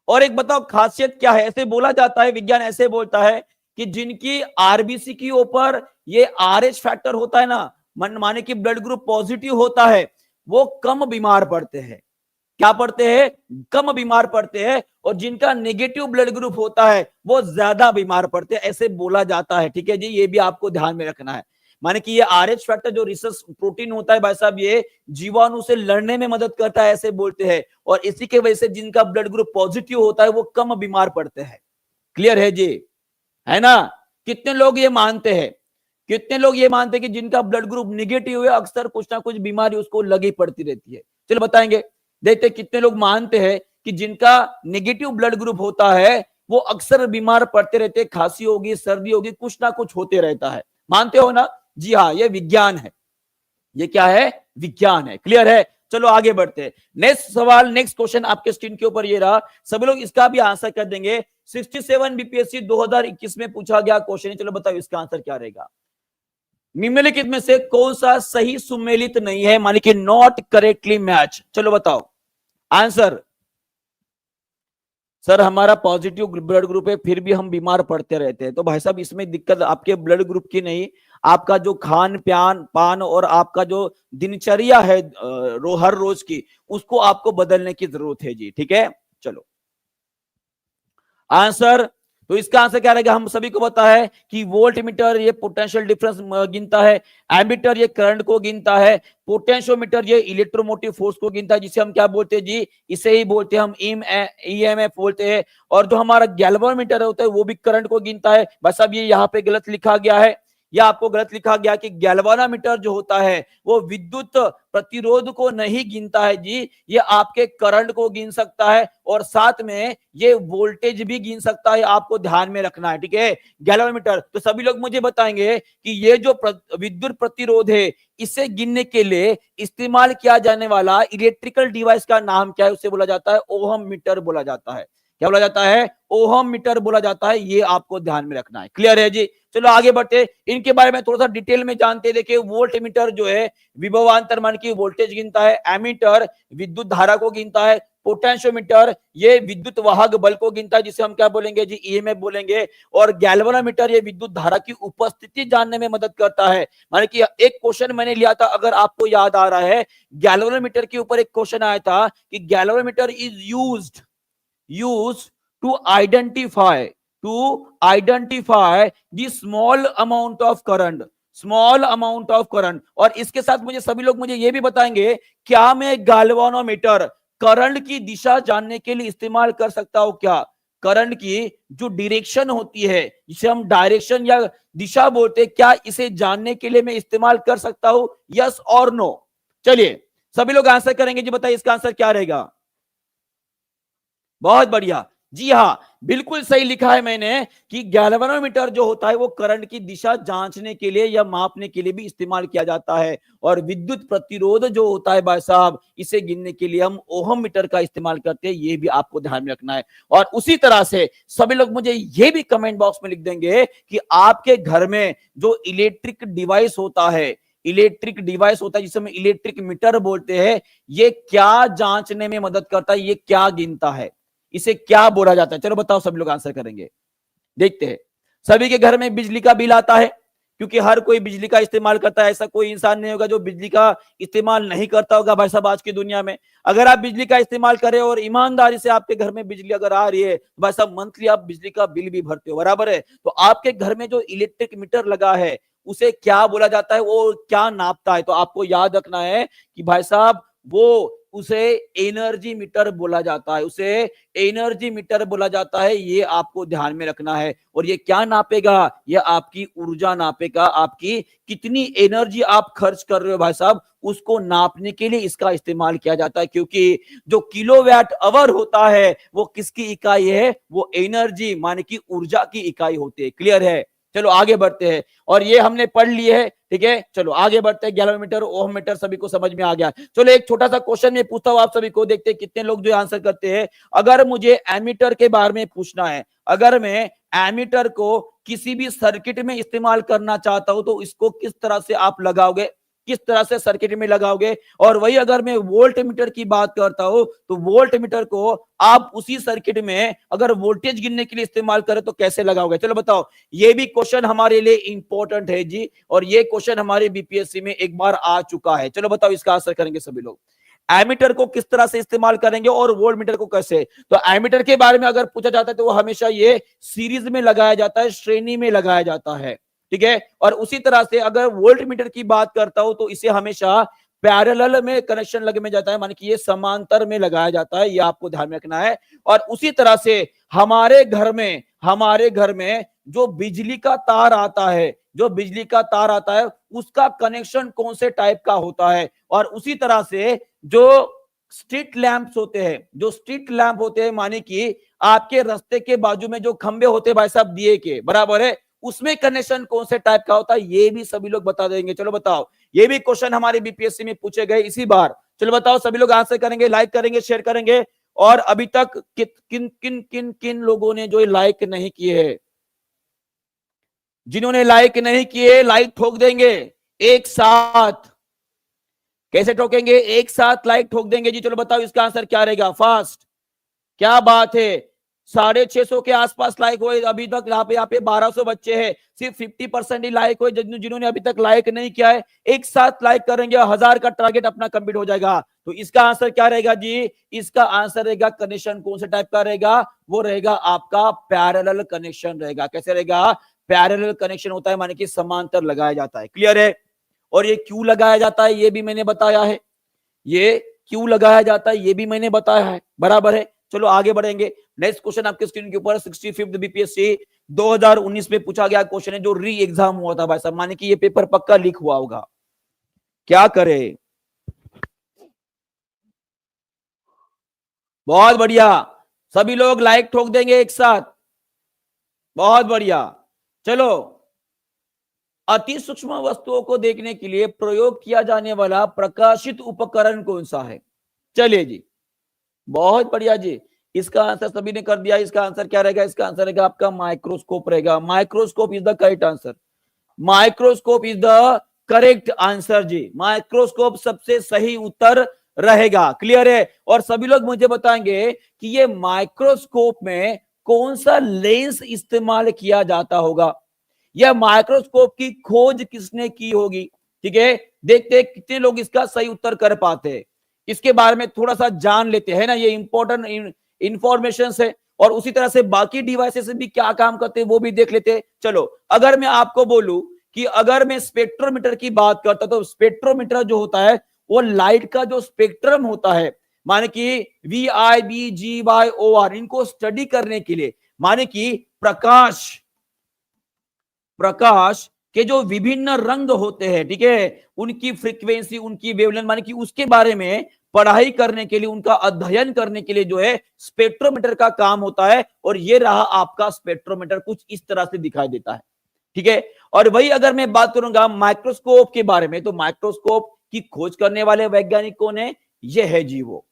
और एक बताओ खासियत क्या है, ऐसे बोला जाता है, विज्ञान ऐसे बोलता है कि जिनकी आरबीसी के ऊपर ये आरएच फैक्टर होता है ना, माने कि ब्लड ग्रुप पॉजिटिव होता है, वो कम बीमार पड़ते हैं। क्या पड़ते हैं? कम बीमार पड़ते हैं। और जिनका नेगेटिव ब्लड ग्रुप होता है वो ज्यादा बीमार पड़ते हैं, ऐसे बोला जाता है। ठीक है जी, ये भी आपको ध्यान में रखना है। माने कि ये आरएच फैक्टर जो रिसर्च प्रोटीन होता है भाई साहब, ये जीवाणु से लड़ने में मदद करता है, ऐसे बोलते हैं। और इसी के वजह से जिनका ब्लड ग्रुप पॉजिटिव होता है वो कम बीमार पड़ते हैं। क्लियर है जी, है ना? कितने लोग ये मानते हैं, कितने लोग ये मानते हैं कि जिनका ब्लड ग्रुप निगेटिव है अक्सर कुछ ना कुछ बीमारी उसको लगी पड़ती रहती है। चलो बताएंगे, देखते कितने लोग मानते हैं कि जिनका नेगेटिव ब्लड ग्रुप होता है वो अक्सर बीमार पड़ते रहते हैं, खांसी होगी, सर्दी होगी, कुछ ना कुछ होते रहता है। मानते हो ना? जी हाँ, ये विज्ञान है। ये क्या है? विज्ञान है। क्लियर है? चलो आगे बढ़ते हैं। नेक्स्ट सवाल, नेक्स्ट क्वेश्चन आपके स्क्रीन के ऊपर ये रहा, सभी लोग इसका भी आंसर कर देंगे। 67 बीपीएससी 2021 में पूछा गया क्वेश्चन है। चलो बताओ इसका आंसर क्या रहेगा। निम्नलिखित में से कौन सा सही सुमेलित नहीं है, माने कि नॉट करेक्टली मैच। चलो बताओ आंसर। सर हमारा पॉजिटिव ब्लड ग्रुप है फिर भी हम बीमार पड़ते रहते हैं। तो भाई साहब इसमें दिक्कत आपके ब्लड ग्रुप की नहीं, आपका जो खान पान और आपका जो दिनचर्या है हर रोज की, उसको आपको बदलने की जरूरत है जी। ठीक है, चलो आंसर। तो इसका आंसर क्या रहेगा? हम सभी को पता है कि वोल्ट मीटर ये पोटेंशियल डिफरेंस गिनता है, एमीटर ये करंट को गिनता है, पोटेंशियोमीटर ये इलेक्ट्रोमोटिव फोर्स को गिनता है, जिसे हम क्या बोलते हैं जी? इसे ही बोलते हैं हम ईएमएफ बोलते हैं। और जो हमारा गैल्वेनोमीटर होता है वो भी करंट को गिनता है। बस अब ये यहाँ पे गलत लिखा गया है, या आपको गलत लिखा गया कि गैल्वेनोमीटर जो होता है वो विद्युत प्रतिरोध को नहीं गिनता है जी, ये आपके करंट को गिन सकता है और साथ में ये वोल्टेज भी गिन सकता है, आपको ध्यान में रखना है। ठीक है, गैल्वेनोमीटर। तो सभी लोग मुझे बताएंगे कि ये जो विद्युत प्रतिरोध है इसे गिनने के लिए इस्तेमाल किया जाने वाला इलेक्ट्रिकल डिवाइस का नाम क्या है? उसे बोला जाता है ओहम मीटर बोला जाता है। क्या बोला जाता है? ओहम मीटर बोला जाता है। ये आपको ध्यान में रखना है। क्लियर है जी? चलो आगे बढ़ते, इनके बारे में थोड़ा सा डिटेल में जानते हैं। देखिए वोल्ट मीटर जो है विभवांतर मान की वोल्टेज गिनता है, एमीटर विद्युत धारा को गिनता है, पोटेंशियोमीटर ये विद्युत वाहक बल को गिनता है, जिसे हम क्या बोलेंगे जी? ईएमएफ बोलेंगे। और गैल्वेनोमीटर ये विद्युत धारा की उपस्थिति जानने में मदद करता है। माने कि एक क्वेश्चन मैंने लिया था, अगर आपको याद आ रहा है, गैल्वेनोमीटर के ऊपर एक क्वेश्चन आया था कि galvanometer is used to identify the small amount of current. और इसके साथ मुझे सभी लोग मुझे ये भी बताएंगे, क्या मैं गैल्वेनोमीटर करंट की दिशा जानने के लिए इस्तेमाल कर सकता हूं? क्या करंट की जो डायरेक्शन होती है, जिसे हम डायरेक्शन या दिशा बोलते हैं, क्या इसे जानने के लिए मैं इस्तेमाल कर सकता हूं? यस और नो? चलिए सभी लोग आंसर करेंगे जी। बताइए इसका आंसर क्या रहेगा? बहुत बढ़िया, जी हाँ, बिल्कुल सही लिखा है मैंने कि गैल्वेनोमीटर जो होता है वो करंट की दिशा जांचने के लिए या मापने के लिए भी इस्तेमाल किया जाता है। और विद्युत प्रतिरोध जो होता है भाई साहब, इसे गिनने के लिए हम ओहम मीटर का इस्तेमाल करते हैं। ये भी आपको ध्यान में रखना है। और उसी तरह से सभी लोग मुझे ये भी कमेंट बॉक्स में लिख देंगे कि आपके घर में जो इलेक्ट्रिक डिवाइस होता है जिसे हम इलेक्ट्रिक मीटर बोलते हैं, ये क्या जांचने में मदद करता है, ये क्या गिनता है, इसे क्या बोला जाता है? चलो बताओ, सभी लोग आंसर करेंगे। देखते हैं, सभी के घर में बिजली का बिल आता है, क्योंकि हर कोई बिजली का इस्तेमाल करता है। ऐसा कोई इंसान नहीं होगा जो बिजली का इस्तेमाल नहीं करता होगा भाई साहब आज की दुनिया में। अगर आप बिजली का इस्तेमाल करें और ईमानदारी से आपके घर में बिजली अगर आ रही है तो भाई साहब मंथली आप बिजली का बिल भी भरते हो, बराबर है। तो आपके घर में जो इलेक्ट्रिक मीटर लगा है उसे क्या बोला जाता है, वो क्या नापता है? तो आपको याद रखना है कि भाई साहब उसे एनर्जी मीटर बोला जाता है। ये आपको ध्यान में रखना है। और ये क्या नापेगा? ये आपकी ऊर्जा नापेगा, आपकी कितनी एनर्जी आप खर्च कर रहे हो भाई साहब, उसको नापने के लिए इसका इस्तेमाल किया जाता है। क्योंकि जो किलोवाट आवर होता है वो किसकी इकाई है? वो एनर्जी माने कि ऊर्जा की इकाई होती है। क्लियर है? चलो आगे बढ़ते हैं, और ये हमने पढ़ लिए है, ठीक है। चलो आगे बढ़ते हैं, गैलोमीटर, ओम मीटर सभी को समझ में आ गया। चलो एक छोटा सा क्वेश्चन मैं पूछता हूं आप सभी को, देखते हैं कितने लोग जो आंसर करते हैं। अगर मुझे एमीटर के बारे में पूछना है, अगर मैं एमीटर को किसी भी सर्किट में इस्तेमाल करना चाहता हूं तो इसको किस तरह से आप लगाओगे, किस तरह से सर्किट में लगाओगे। और वही अगर मैं वोल्ट मीटर की बात करता हूं तो वोल्ट मीटर को आप उसी सर्किट में अगर वोल्टेज गिनने के लिए इस्तेमाल करें तो कैसे लगाओगे। चलो बताओ, ये भी क्वेश्चन हमारे लिए इंपॉर्टेंट है जी, और ये क्वेश्चन हमारे बीपीएससी में एक बार आ चुका है। चलो बताओ, इसका आंसर करेंगे सभी लोग। एमीटर को किस तरह से इस्तेमाल करेंगे और वोल्ट मीटर को कैसे। तो एमीटर के बारे में अगर पूछा जाता है तो वो हमेशा ये सीरीज में लगाया जाता है, श्रेणी में लगाया जाता है, ठीक है। और उसी तरह से अगर वोल्ट मीटर की बात करता हूं तो इसे हमेशा पैरेलल में कनेक्शन लग में जाता है, माने कि ये समांतर में लगाया जाता है, ये आपको ध्यान में रखना है। और उसी तरह से हमारे घर में जो बिजली का तार आता है, जो बिजली का तार आता है उसका कनेक्शन कौन से टाइप का होता है। और उसी तरह से जो स्ट्रीट लैंप्स होते हैं, जो स्ट्रीट लैंप होते हैं, माने कि आपके रास्ते के बाजू में जो खंबे होते हैं भाई साहब दिए के, बराबर है, उसमें कनेक्शन कौन से टाइप का होता है, ये भी सभी लोग बता देंगे। चलो बताओ, ये भी क्वेश्चन हमारे बीपीएससी में पूछे गए इसी बार। चलो बताओ, सभी लोग आंसर करेंगे, लाइक करेंगे, शेयर करेंगे। और अभी तक किन किन किन किन लोगों ने जो लाइक नहीं किए है, जिन्होंने लाइक नहीं किए लाइक ठोक देंगे एक साथ। कैसे ठोकेंगे, एक साथ लाइक ठोक देंगे जी। चलो बताओ इसका आंसर क्या रहेगा, फास्ट। क्या बात है, 650 के आसपास लाइक हुए अभी तक। यहाँ पे 1200 बच्चे हैं, सिर्फ 50% ही लाइक हुए। जिन्होंने अभी तक लाइक नहीं किया है एक साथ लाइक करेंगे, 1000 का टारगेट अपना कंप्लीट हो जाएगा। तो इसका आंसर क्या रहेगा जी, इसका आंसर रहेगा कनेक्शन कौन से टाइप का रहेगा, वो रहेगा आपका पैरेलल कनेक्शन रहेगा। कैसे रहेगा, पैरेलल कनेक्शन होता है माने कि समांतर लगाया जाता है। क्लियर है। और ये क्यों लगाया जाता है ये भी मैंने बताया है, ये क्यों लगाया जाता है ये भी मैंने बताया है, बराबर है। चलो आगे बढ़ेंगे। नेक्स्ट क्वेश्चन आपके स्क्रीन के ऊपर 65th बीपीएससी 2019 में पूछा गया क्वेश्चन है, जो री एग्जाम हुआ था भाई साहब, माने कि ये पेपर पक्का लीक हुआ होगा। क्या करे, बहुत बढ़िया, सभी लोग लाइक ठोक देंगे एक साथ, बहुत बढ़िया। चलो, अति सूक्ष्म वस्तुओं को देखने के लिए प्रयोग किया जाने वाला प्रकाशित उपकरण कौन सा है। चलिए जी, बहुत बढ़िया जी, इसका आंसर सभी ने कर दिया। इसका आंसर क्या रहेगा, इसका आंसर रहेगा आपका माइक्रोस्कोप रहेगा। Microscope is the correct answer, microscope is the correct answer जी, माइक्रोस्कोप सबसे सही उत्तर रहेगा। क्लियर है। और सभी लोग मुझे बताएंगे कि ये माइक्रोस्कोप में कौन सा लेंस इस्तेमाल किया जाता होगा, यह माइक्रोस्कोप की खोज किसने की होगी। ठीक है, देखते हैं कितने लोग इसका सही उत्तर कर पाते हैं। इसके बारे में थोड़ा सा जान लेते हैं ना, ये इंपॉर्टेंट इंफॉर्मेशन है। और उसी तरह से बाकी डिवाइसेस भी क्या काम करते हैं वो भी देख लेते हैं। चलो, अगर मैं आपको बोलूं कि अगर मैं स्पेक्ट्रोमीटर की बात करता तो स्पेक्ट्रोमीटर जो होता है वो लाइट का जो स्पेक्ट्रम होता है, माने कि VIBGYOR, इनको स्टडी करने के लिए, माने कि प्रकाश के जो विभिन्न रंग होते हैं, ठीक है, उनकी फ्रीक्वेंसी, उनकी वेवलेंथ, माने कि उसके बारे में पढ़ाई करने के लिए, उनका अध्ययन करने के लिए जो है स्पेक्ट्रोमीटर का काम होता है। और ये रहा आपका स्पेक्ट्रोमीटर, कुछ इस तरह से दिखाई देता है। ठीक है। और वही अगर मैं बात करूंगा माइक्रोस्कोप के बारे में, तो माइक्रोस्कोप की खोज करने वाले वैज्ञानिक कौन है, ये है जी वो,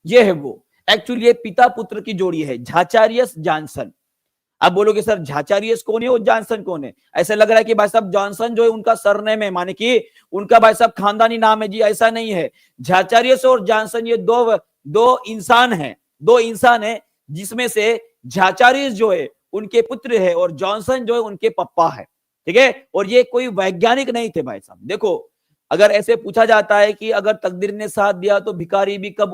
ये है वो। एक्चुअली ये पिता पुत्र की जोड़ी है, झाचारियस जॉनसन। आप बोलोगे सर झाचारियस कौन है और जॉनसन कौन है, ऐसा लग रहा है कि भाई साहब जॉनसन जो है उनका सरनेम है, माने कि उनका भाई साहब खानदानी नाम है जी, ऐसा नहीं है। झाचारियस और जॉनसन ये दो इंसान हैं, जिसमें से झाचारियस जो है उनके पुत्र है और जॉनसन जो है उनके पप्पा है। ठीक है। और ये कोई वैज्ञानिक नहीं थे भाई साहब। देखो, अगर ऐसे पूछा जाता है कि अगर तकदीर ने साथ दिया तो भिखारी भी कब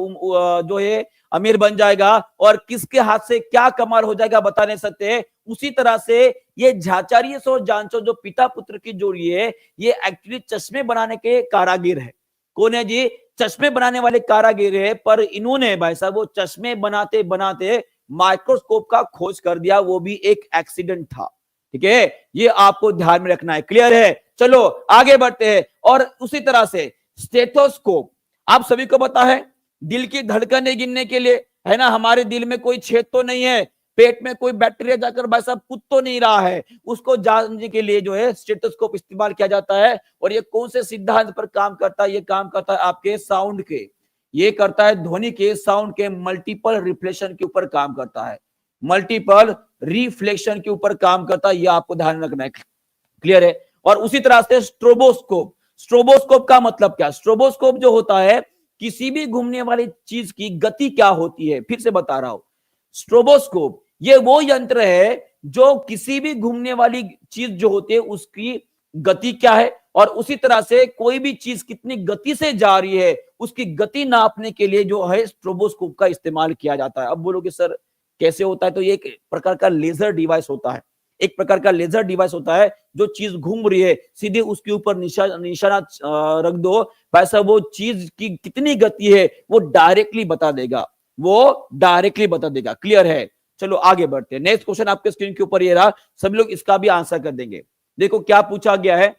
जो है अमीर बन जाएगा, और किसके हाथ से क्या कमाल हो जाएगा बता नहीं सकते। उसी तरह से ये झाचारियस और जॉनसन जो पिता पुत्र की जोड़ी है, ये एक्चुअली चश्मे बनाने के कारागिर है। कौन है जी, चश्मे बनाने वाले कारागिर है। पर इन्होंने भाई साहब वो चश्मे बनाते बनाते माइक्रोस्कोप का खोज कर दिया, वो भी एक एक्सीडेंट था। ठीक है, ये आपको ध्यान में रखना है। क्लियर है। चलो आगे बढ़ते हैं। और उसी तरह से स्टेथोस्कोप, आप सभी को पता है दिल की धड़कनें गिनने के लिए, है ना, हमारे दिल में कोई छेद तो नहीं है, पेट में कोई बैक्टीरिया जाकर भाई साहब कूद तो नहीं रहा है, उसको जानने के लिए जो है स्टेथोस्कोप इस्तेमाल किया जाता है। और ये कौन से सिद्धांत पर काम करता है? ये काम करता है आपके साउंड के, ये करता है ध्वनि के, साउंड के मल्टीपल रिफ्लेक्शन के ऊपर काम करता है, मल्टीपल रिफ्लेक्शन के ऊपर काम करता है, ये आपको ध्यान रखना है। क्लियर है? और उसी तरह से स्ट्रोबोस्कोप, स्ट्रोबोस्कोप का मतलब क्या? स्ट्रोबोस्कोप जो होता है किसी भी घूमने वाली चीज की गति क्या होती है, फिर से बता रहा हूं, स्ट्रोबोस्कोप ये वो यंत्र है जो किसी भी घूमने वाली चीज जो होती है उसकी गति क्या है, और उसी तरह से कोई भी चीज कितनी गति से जा रही है उसकी गति नापने के लिए जो है स्ट्रोबोस्कोप का इस्तेमाल किया जाता है। अब बोलोगे सर कैसे होता है? तो ये एक प्रकार का लेजर डिवाइस होता है, एक प्रकार का लेजर डिवाइस होता है, जो चीज घूम रही है सीधे उसके ऊपर निशाना रख दो, वैसा वो चीज की कितनी गति है वो डायरेक्टली बता देगा, वो डायरेक्टली बता देगा। क्लियर है? चलो आगे बढ़ते हैं। नेक्स्ट क्वेश्चन आपके स्क्रीन के ऊपर ये रहा, सभी लोग इसका भी आंसर कर देंगे। देखो क्या पूछा गया है,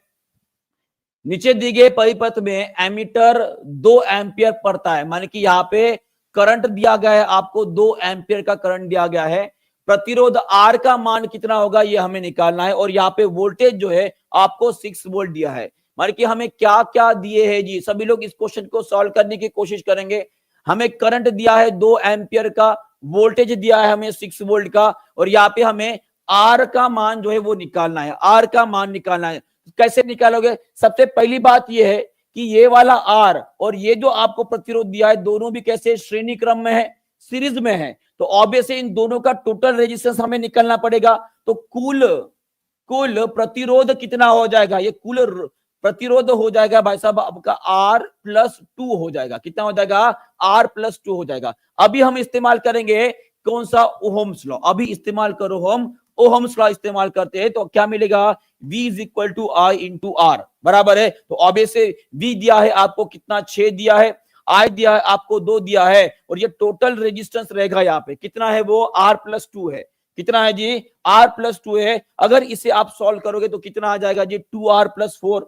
नीचे दी गए परिपथ में एमीटर 2 एम्पियर पड़ता है, माने कि यहाँ पे करंट दिया गया है आपको, 2 एम्पियर का करंट दिया गया है, प्रतिरोध आर का मान कितना होगा ये हमें निकालना है, और यहाँ पे वोल्टेज जो है आपको 6 वोल्ट दिया है। माने कि हमें क्या क्या दिए हैं जी, सभी लोग इस क्वेश्चन को सॉल्व करने की कोशिश करेंगे। हमें करंट दिया है 2 एम्पियर का, वोल्टेज दिया है हमें 6 वोल्ट का, और यहाँ पे हमें आर का मान जो है वो निकालना है, आर का मान निकालना है। कैसे निकालोगे? सबसे पहली बात यह है कि ये वाला आर और ये जो आपको प्रतिरोध दिया है दोनों भी कैसे श्रेणी क्रम में है, सीरीज में है, तो ऑब्वियसली इन दोनों का टोटल रेजिस्टेंस हमें निकालना पड़ेगा। तो कुल प्रतिरोध कितना हो जाएगा? ये कुल प्रतिरोध हो जाएगा भाई साहब आपका R+2 हो जाएगा। कितना हो जाएगा? R+2 हो जाएगा। अभी हम इस्तेमाल करेंगे कौन सा? Ohm's law. अभी इस्तेमाल करो, हम ओहम्स लॉ इस्तेमाल करते हैं तो क्या मिलेगा? V = I × R बराबर है। तो ऑब्वियसली V दिया है आपको कितना? 6 दिया है, I दिया है आपको 2 दिया है, और ये टोटल रेजिस्टेंस रहेगा यहाँ पे कितना है? वो R+2 है। कितना है जी? R+2 है। अगर इसे आप सॉल्व करोगे तो कितना आ जाएगा जी? 2R+4,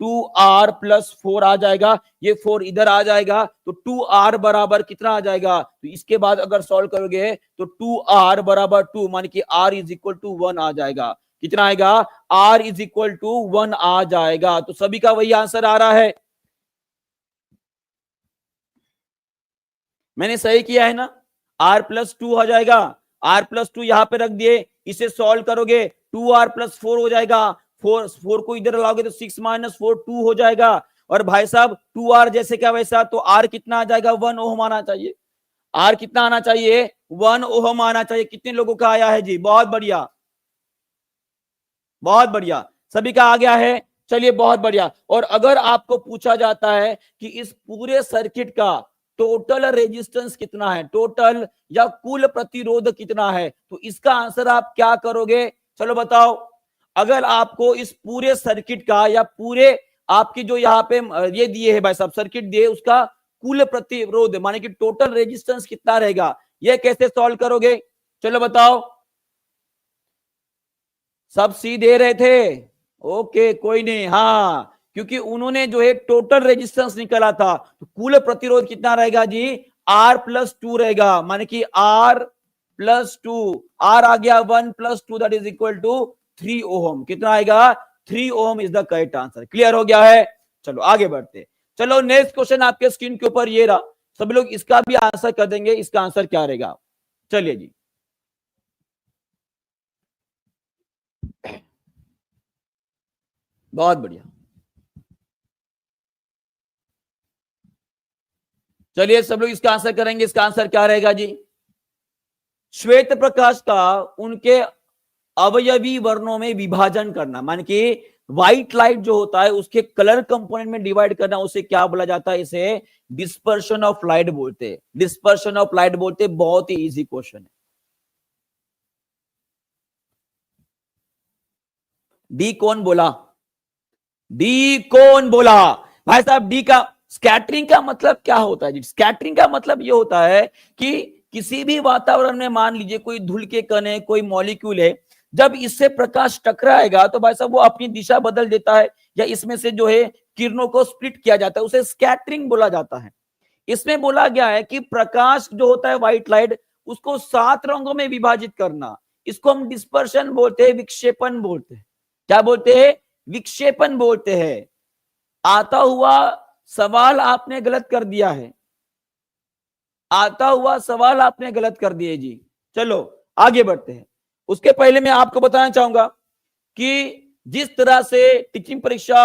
2R+4 आ जाएगा, ये 4 इधर आ जाएगा, तो 2R बराबर कितना आ जाएगा? तो इसके बाद अगर सॉल्व करोगे तो 2R बराबर 2, मान कि R = 1 आ जाएगा। कितना आएगा? R = 1 आ जाएगा। तो सभी का वही आंसर आ रहा है, मैंने सही किया है ना? R+2 हो जाएगा, R+2 यहां पे रख दिए, इसे सॉल्व करोगे 2R+4 हो जाएगा, 4 को इधर लाओगे तो 6 - 4 2 हो जाएगा, और भाई साहब 2R जैसे क्या वैसा, तो R कितना आ जाएगा? 1 ओम आना चाहिए। R कितना आना चाहिए? 1 ओम आना चाहिए। कितने लोगों का आया है जी? बहुत बढ़िया, बहुत बढ़िया, सभी का आ गया है। चलिए बहुत बढ़िया। और अगर आपको पूछा जाता है कि इस पूरे सर्किट का टोटल रेजिस्टेंस कितना है, टोटल या कुल प्रतिरोध कितना है, तो इसका आंसर आप क्या करोगे? चलो बताओ। अगर आपको इस पूरे सर्किट का या पूरे आपकी जो यहाँ पे ये दिए है भाई साहब सर्किट दिए, उसका कुल प्रतिरोध माने कि टोटल रेजिस्टेंस कितना रहेगा, ये कैसे सॉल्व करोगे? चलो बताओ। सब सी दे रहे थे? ओके कोई नहीं, हाँ, क्योंकि उन्होंने जो है टोटल रेजिस्टेंस निकाला था, तो कुल प्रतिरोध कितना रहेगा जी? R+2 रहेगा, माने कि R+2, R आ गया 1+2 that is equal to 3 ohm. कितना आएगा? 3 ohm is the correct answer. Clear हो गया है? चलो आगे बढ़ते। चलो नेक्स्ट क्वेश्चन आपके स्क्रीन के ऊपर ये रहा, सभी लोग इसका भी आंसर कर देंगे। इसका आंसर क्या रहेगा? चलिए जी, बहुत बढ़िया। चलिए सब लोग इसका आंसर करेंगे। इसका आंसर क्या रहेगा जी? श्वेत प्रकाश का उनके अवयवी वर्णों में विभाजन करना, मान कि व्हाइट लाइट जो होता है उसके कलर कंपोनेंट में डिवाइड करना, उसे क्या बोला जाता है? इसे डिस्पर्शन ऑफ लाइट बोलते हैं, डिस्पर्शन ऑफ लाइट बोलते हैं। बहुत ही इजी क्वेश्चन है। डी कौन बोला? डी कौन बोला? भाई साहब डी का स्कैटरिंग का मतलब क्या होता है जी? स्कैटरिंग का मतलब ये होता है कि किसी भी वातावरण में मान लीजिए कोई धूल के कण है, कोई मॉलिक्यूल है, जब इससे प्रकाश टकराएगा तो भाई साहब वो अपनी दिशा बदल देता है, या इसमें से जो है किरणों को स्प्लिट किया जाता है, उसे स्कैटरिंग बोला जाता है। इसमें बोला गया है कि प्रकाश जो होता है व्हाइट लाइट, उसको 7 रंगों में विभाजित करना, इसको हम डिस्पर्शन बोलते हैं, विक्षेपण बोलते हैं। क्या बोलते हैं? विक्षेपण बोलते हैं। आता हुआ सवाल आपने गलत कर दिया है, आता हुआ सवाल आपने गलत कर दिए जी। चलो आगे बढ़ते हैं। उसके पहले मैं आपको बताना चाहूंगा कि जिस तरह से टीचिंग परीक्षा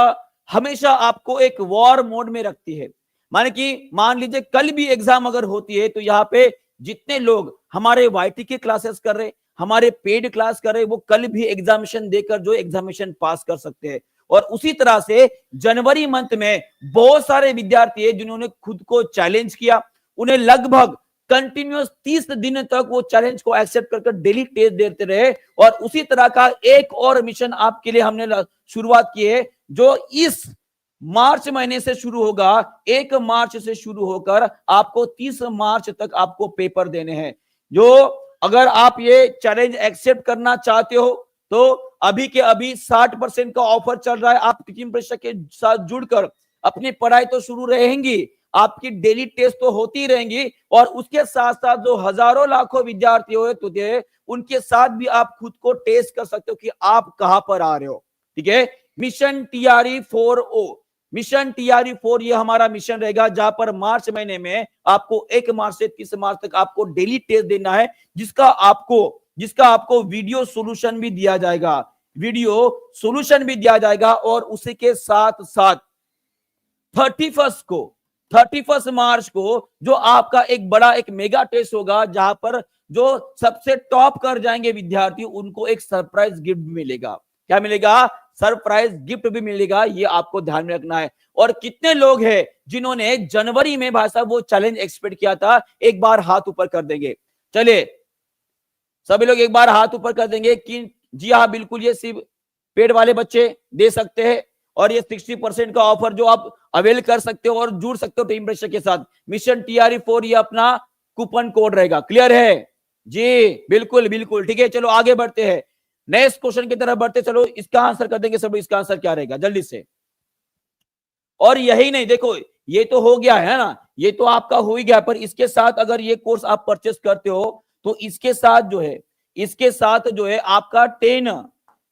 हमेशा आपको एक वॉर मोड में रखती है, माने कि मान लीजिए कल भी एग्जाम अगर होती है तो यहाँ पे जितने लोग हमारे वाईटी के क्लासेस कर रहे, हमारे पेड क्लास कर रहे, वो कल भी एग्जामिनेशन देकर जो एग्जामिनेशन पास कर सकते हैं। और उसी तरह से जनवरी मंथ में बहुत सारे विद्यार्थी है जिन्होंने खुद को चैलेंज किया, उन्हें लगभग कंटिन्यूअस 30 दिन तक वो चैलेंज को एक्सेप्ट करके डेली टेस्ट देते रहे। और उसी तरह का एक और मिशन आपके लिए हमने शुरुआत की है, जो इस मार्च महीने से शुरू होगा। 1 मार्च से शुरू होकर आपको 30 मार्च तक आपको पेपर देने हैं। जो अगर आप ये चैलेंज एक्सेप्ट करना चाहते हो तो अभी के अभी 60% का ऑफर चल रहा है। आप टीचिंग परीक्षा के साथ जुड़कर अपनी पढ़ाई तो शुरू रहेंगी, आपकी डेली टेस्ट तो होती रहेंगी, और उसके साथ साथ जो हजारों लाखों विद्यार्थी होते उनके साथ भी आप खुद को टेस्ट कर सकते हो कि आप कहां पर आ रहे हो। ठीक है, mission TRE 4O, mission TRE 4 ये हमारा मिशन रहेगा, जहां पर मार्च महीने में आपको 1 मार्च से 30 मार्च तक आपको डेली टेस्ट देना है, जिसका आपको वीडियो सॉल्यूशन भी दिया जाएगा, वीडियो सॉल्यूशन भी दिया जाएगा। और उसी के साथ साथ 31 मार्च को जो आपका एक बड़ा एक मेगा टेस्ट होगा, जहां पर जो सबसे टॉप कर जाएंगे विद्यार्थी उनको एक सरप्राइज गिफ्ट मिलेगा। क्या मिलेगा? सरप्राइज गिफ्ट भी मिलेगा, ये आपको ध्यान में रखना है। और कितने लोग हैं जिन्होंने जनवरी में भाई साहब वो चैलेंज एक्सपेक्ट किया था? एक बार हाथ ऊपर कर देंगे। चलिए सभी लोग एक बार हाथ ऊपर कर देंगे कि जी हाँ बिल्कुल ये सिर्फ पेड वाले बच्चे दे सकते हैं, और ये 60% का ऑफर जो आप अवेल कर सकते हो और जुड़ सकते हो टीम परीक्षा के साथ। मिशन टीआरई 4 ये अपना कूपन कोड रहेगा। क्लियर है जी? बिल्कुल बिल्कुल ठीक है। चलो आगे बढ़ते हैं, नेक्स्ट क्वेश्चन की तरफ बढ़ते। चलो इसका आंसर कर देंगे सब, इसका आंसर क्या रहेगा जल्दी से। और यही नहीं, देखो ये तो हो गया है ना, ये तो आपका हो ही गया, पर इसके साथ अगर ये कोर्स आप परचेस करते हो तो इसके साथ जो है आपका 10,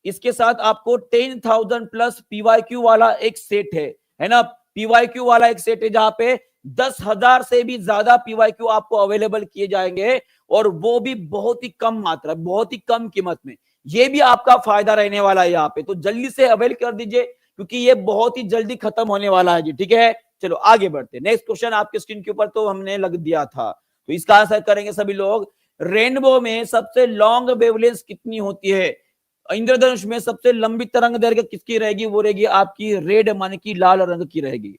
इसके साथ आपको 10,000 प्लस पीवाईक्यू वाला एक सेट है ना, पीवाईक्यू वाला एक सेट है जहां पे 10,000 से भी ज्यादा पीवाईक्यू आपको अवेलेबल किए जाएंगे, और वो भी बहुत ही कम मात्रा, बहुत ही कम कीमत में। ये भी आपका फायदा रहने वाला है यहाँ पे, तो जल्दी से अवेल कर दीजिए क्योंकि ये बहुत ही जल्दी खत्म होने वाला है जी। ठीक है, चलो आगे बढ़ते। नेक्स्ट क्वेश्चन आपके स्क्रीन के ऊपर तो हमने लग दिया था, तो इसका आंसर करेंगे सभी लोग। रेनबो में सबसे लॉन्ग वेवलेंथ कितनी होती है? इंद्रधनुष में सबसे लंबी तरंग दैर्घ्य किसकी रहेगी? वो रहेगी आपकी रेड माने की लाल रंग की रहेगी।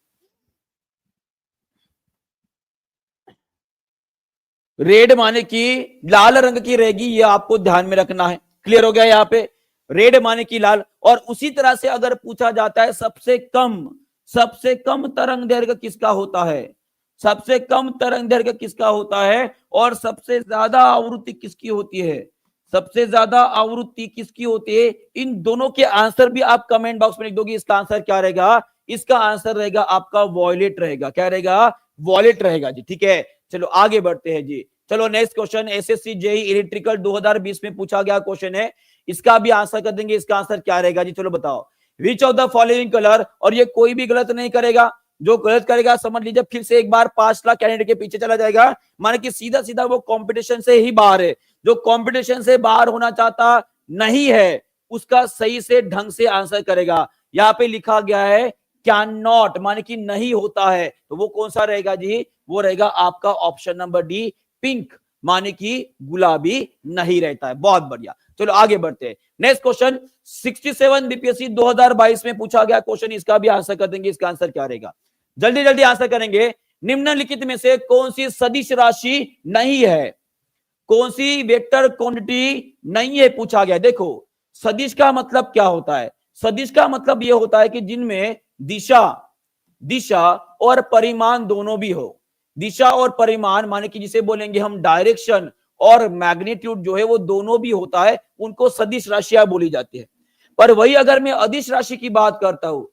रेड माने की लाल रंग की रहेगी, ये आपको ध्यान में रखना है। क्लियर हो गया यहाँ पे? रेड माने की लाल। और उसी तरह से अगर पूछा जाता है सबसे कम तरंग दैर्घ्य किसका होता है, सबसे कम तरंग दैर्घ्य किसका होता है, और सबसे ज्यादा आवृत्ति किसकी होती है, सबसे ज्यादा आवृत्ति किसकी होती है? इन दोनों के आंसर भी आप कमेंट बॉक्स में लिख दोगे। इसका आंसर क्या रहेगा? इसका आंसर रहेगा आपका वॉयलेट रहेगा। क्या रहेगा? वॉयलेट रहेगा जी। ठीक है, चलो आगे बढ़ते हैं जी। चलो next question SSC JEE electrical 2020 में पूछा गया क्वेश्चन है, इसका भी आंसर कर देंगे। इसका आंसर क्या रहेगा जी? चलो बताओ। Which of the following colour, और ये कोई भी गलत नहीं करेगा, जो गलत करेगा समझ लीजिए फिर से एक बार 5 लाख कैंडिडेट के पीछे चला जाएगा, माने कि सीधा सीधा वो कंपटीशन से ही बाहर है। जो कंपटीशन से बाहर होना चाहता नहीं है उसका सही से ढंग से आंसर करेगा। यहाँ पे लिखा गया है कैन नॉट, माने कि नहीं होता है, तो वो कौन सा रहेगा जी? वो रहेगा आपका ऑप्शन नंबर डी, पिंक, माने कि गुलाबी नहीं रहता है। बहुत बढ़िया, चलो आगे बढ़ते हैं। नेक्स्ट क्वेश्चन 67 बीपीएससी 2022 में पूछा गया क्वेश्चन, इसका भी आंसर कर देंगे। इसका आंसर क्या रहेगा? जल्दी जल्दी आंसर करेंगे। निम्नलिखित में से कौन सी सदिश राशि नहीं है, कौन सी वेक्टर क्वांटिटी नहीं है पूछा गया। देखो सदिश का मतलब क्या होता है? सदिश का मतलब यह होता है कि जिनमें दिशा और परिमाण दोनों भी हो। दिशा और परिमाण माने कि जिसे बोलेंगे हम डायरेक्शन और मैग्नीट्यूड जो है वो दोनों भी होता है, उनको सदिश राशियां बोली जाती है। पर वही अगर मैं अदिश राशि की बात करता हूं,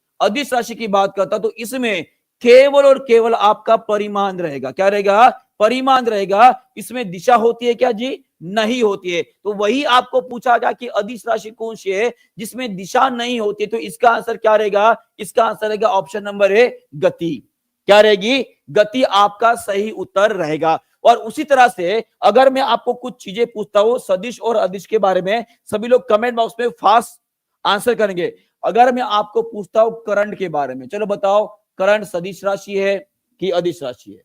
तो इसमें केवल और केवल आपका परिमाण रहेगा। क्या रहेगा? परिमाण रहेगा, इसमें दिशा होती है क्या जी? नहीं होती है। तो वही आपको पूछा गया कि अदिश राशि कौन सी है जिसमें दिशा नहीं होती है, तो इसका आंसर क्या रहेगा? इसका आंसर रहेगा ऑप्शन नंबर ए, गति। क्या रहेगी? गति आपका सही उत्तर रहेगा। और उसी तरह से अगर मैं आपको कुछ चीजें पूछता हूं सदिश और अदिश के बारे में, सभी लोग कमेंट बॉक्स में फास्ट आंसर करेंगे। अगर मैं आपको पूछता हूं करंट के बारे में, चलो बताओ करंट सदिश राशि है कि अदिश राशि है?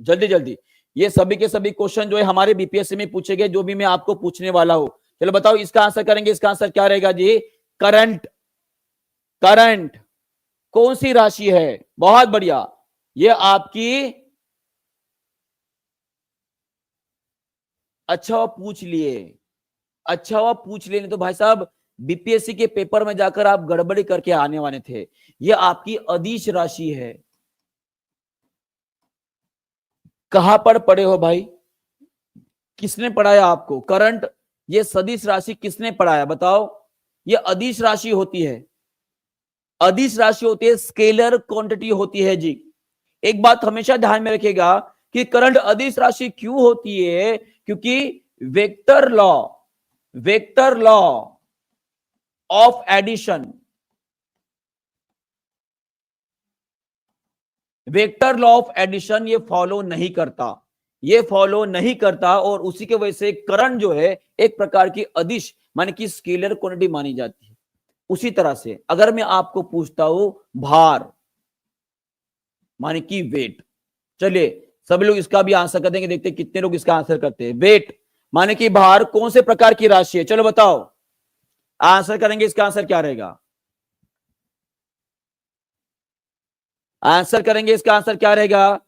जल्दी जल्दी, ये सभी के सभी क्वेश्चन जो है हमारे बीपीएससी में पूछे गए, जो भी मैं आपको पूछने वाला हूं, चलो बताओ इसका आंसर करेंगे। इसका आंसर क्या रहेगा जी? करंट। करंट कौन सी राशि है? बहुत बढ़िया, ये आपकी, अच्छा वो पूछ लिए, अच्छा वो पूछ लिए, नहीं तो भाई साहब बीपीएससी के पेपर में जाकर आप गड़बड़ी करके आने वाले थे। ये आपकी अदिश राशि है। कहां पर पढ़े हो भाई? किसने पढ़ाया आपको? करंट ये सदिश राशि किसने पढ़ाया बताओ? ये अदिश राशि होती है। अदिश राशि होती है, स्केलर क्वांटिटी होती है जी। एक बात हमेशा ध्यान में रखिएगा कि करंट अदिश राशि क्यों होती है? क्योंकि vector law of addition, vector law of addition ये फॉलो नहीं करता, ये फॉलो नहीं करता, और उसी के वजह से करंट जो है एक प्रकार की अदिश माने कि स्केलर क्वांटिटी मानी जाती है। उसी तरह से अगर मैं आपको पूछता हूं भार माने कि वेट, चलिए सभी लोग इसका भी आंसर कर देंगे, देखते हैं कितने लोग इसका आंसर करते हैं। वेट माने कि भार कौन से प्रकार की राशि है? चलो बताओ, आंसर करेंगे, इसका आंसर क्या रहेगा? आंसर करेंगे, इसका आंसर क्या रहेगा?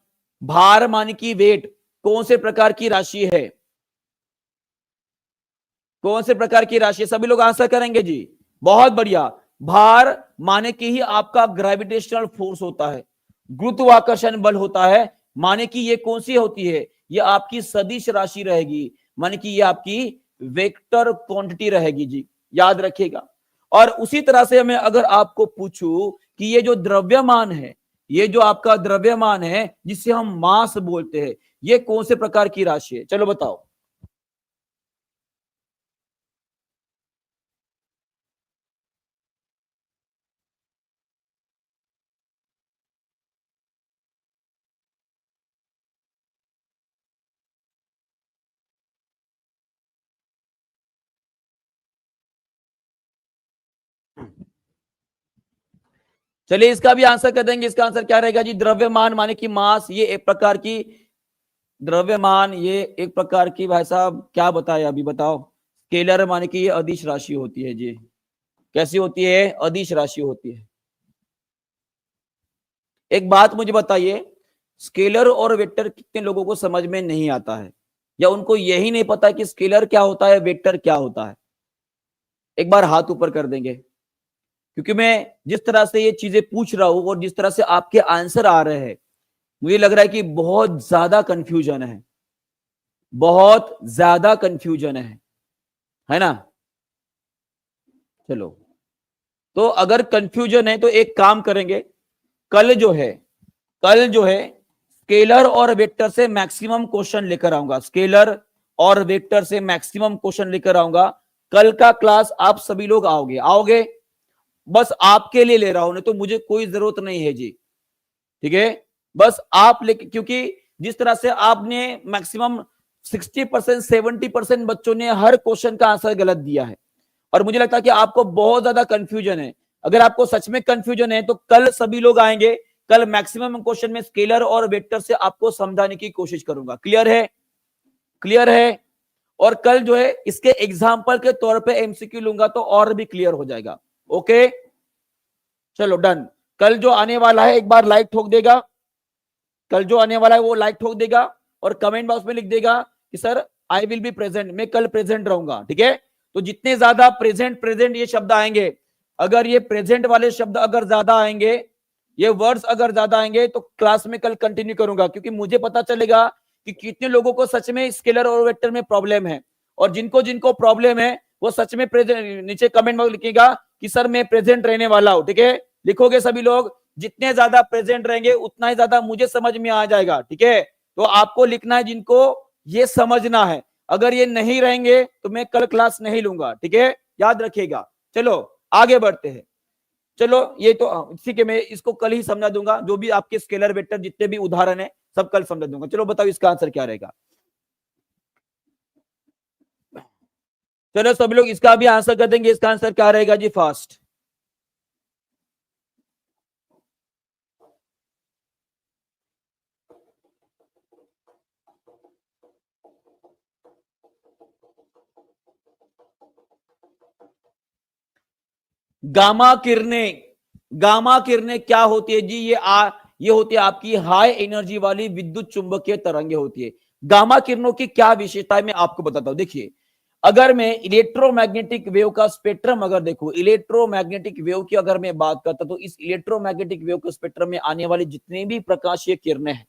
भार माने कि वेट कौन से प्रकार की राशि है? कौन से प्रकार की राशि? सभी लोग आंसर करेंगे जी, बहुत बढ़िया। भार माने कि ही आपका ग्रेविटेशनल फोर्स होता है, गुरुत्वाकर्षण बल होता है, माने कि ये कौन सी होती है? ये आपकी सदिश राशि रहेगी, माने कि ये आपकी वेक्टर क्वांटिटी रहेगी जी, याद रखिएगा। और उसी तरह से मैं अगर आपको पूछूं कि ये जो द्रव्यमान है, ये जो आपका द्रव्यमान है जिसे हम मास बोलते हैं, ये कौन से प्रकार की राशि है? चलो बताओ। चलिए इसका भी आंसर कर देंगे। इसका आंसर क्या रहेगा जी? द्रव्यमान माने कि मास, ये एक प्रकार की द्रव्यमान, ये एक प्रकार की, भाई साहब क्या बताया अभी बताओ? स्केलर माने कि ये अदिश राशि होती है जी। कैसी होती है? अदिश राशि होती है। एक बात मुझे बताइए, स्केलर और वेक्टर कितने लोगों को समझ में नहीं आता है, या उनको यही नहीं पता कि स्केलर क्या होता है, वेक्टर क्या होता है? एक बार हाथ ऊपर कर देंगे, क्योंकि मैं जिस तरह से ये चीजें पूछ रहा हूं और जिस तरह से आपके आंसर आ रहे हैं, मुझे लग रहा है कि बहुत ज्यादा कंफ्यूजन है, बहुत ज्यादा कंफ्यूजन है ना? चलो, तो अगर कंफ्यूजन है तो एक काम करेंगे, कल जो है स्केलर और वेक्टर से मैक्सिमम क्वेश्चन लेकर आऊंगा, स्केलर और वेक्टर से मैक्सिमम क्वेश्चन लेकर आऊंगा। कल का क्लास आप सभी लोग आओगे, बस आपके लिए ले रहा हूं, नहीं तो मुझे कोई जरूरत नहीं है जी, ठीक है? बस आप लेके, क्योंकि जिस तरह से आपने मैक्सिमम 60% 70% बच्चों ने हर क्वेश्चन का आंसर गलत दिया है, और मुझे लगता है कि आपको बहुत ज्यादा कंफ्यूजन है। अगर आपको सच में कंफ्यूजन है तो कल सभी लोग आएंगे, कल मैक्सिमम क्वेश्चन में स्केलर और वेक्टर से आपको समझाने की कोशिश करूंगा। क्लियर है? क्लियर है? और कल जो है इसके एग्जाम्पल के तौर पे एमसीक्यू लूंगा तो और भी क्लियर हो जाएगा। ओके, चलो डन। कल जो आने वाला है एक बार लाइक ठोक देगा, कल जो आने वाला है वो लाइक ठोक देगा, और कमेंट बॉक्स में लिख देगा कि sir I will be present, मैं कल प्रेजेंट रहूंगा, ठीक है? तो जितने ज्यादा प्रेजेंट प्रेजेंट ये शब्द आएंगे, अगर ये प्रेजेंट वाले शब्द अगर ज्यादा आएंगे, ये वर्ड्स अगर ज्यादा आएंगे, तो क्लास में कल कंटिन्यू करूंगा, क्योंकि मुझे पता चलेगा कि कितने लोगों को सच में स्केलर और वेक्टर में प्रॉब्लम है, और जिनको जिनको प्रॉब्लम है वो सच में प्रेजेंट, नीचे कमेंट में लिखिएगा कि सर मैं प्रेजेंट रहने वाला हूं, ठीक है? लिखोगे सभी लोग, जितने ज्यादा प्रेजेंट रहेंगे उतना ही ज्यादा मुझे समझ में आ जाएगा, ठीक है? तो आपको लिखना है जिनको ये समझना है, अगर ये नहीं रहेंगे तो मैं कल क्लास नहीं लूंगा, ठीक है, याद रखिएगा। चलो आगे बढ़ते हैं। चलो ये तो ठीक है, मैं इसको कल ही समझा दूंगा, जो भी आपके स्केलर वेक्टर जितने भी उदाहरण है सब कल समझा दूंगा। चलो बताओ इसका आंसर क्या रहेगा। चलो सब लोग इसका भी आंसर कर देंगे, इसका आंसर क्या रहेगा जी फास्ट। गामा किरणें, गामा किरणें क्या होती है जी, ये होती है आपकी हाई एनर्जी वाली विद्युत चुंबकीय तरंगे होती है। गामा किरणों की क्या विशेषता है मैं आपको बताता हूं। देखिए, अगर मैं इलेक्ट्रोमैग्नेटिक वेव का स्पेक्ट्रम अगर देखो, इलेक्ट्रोमैग्नेटिक वेव की अगर मैं बात करता तो इस इलेक्ट्रोमैग्नेटिक वेव के स्पेक्ट्रम में आने वाली जितने भी प्रकाशीय किरणें हैं,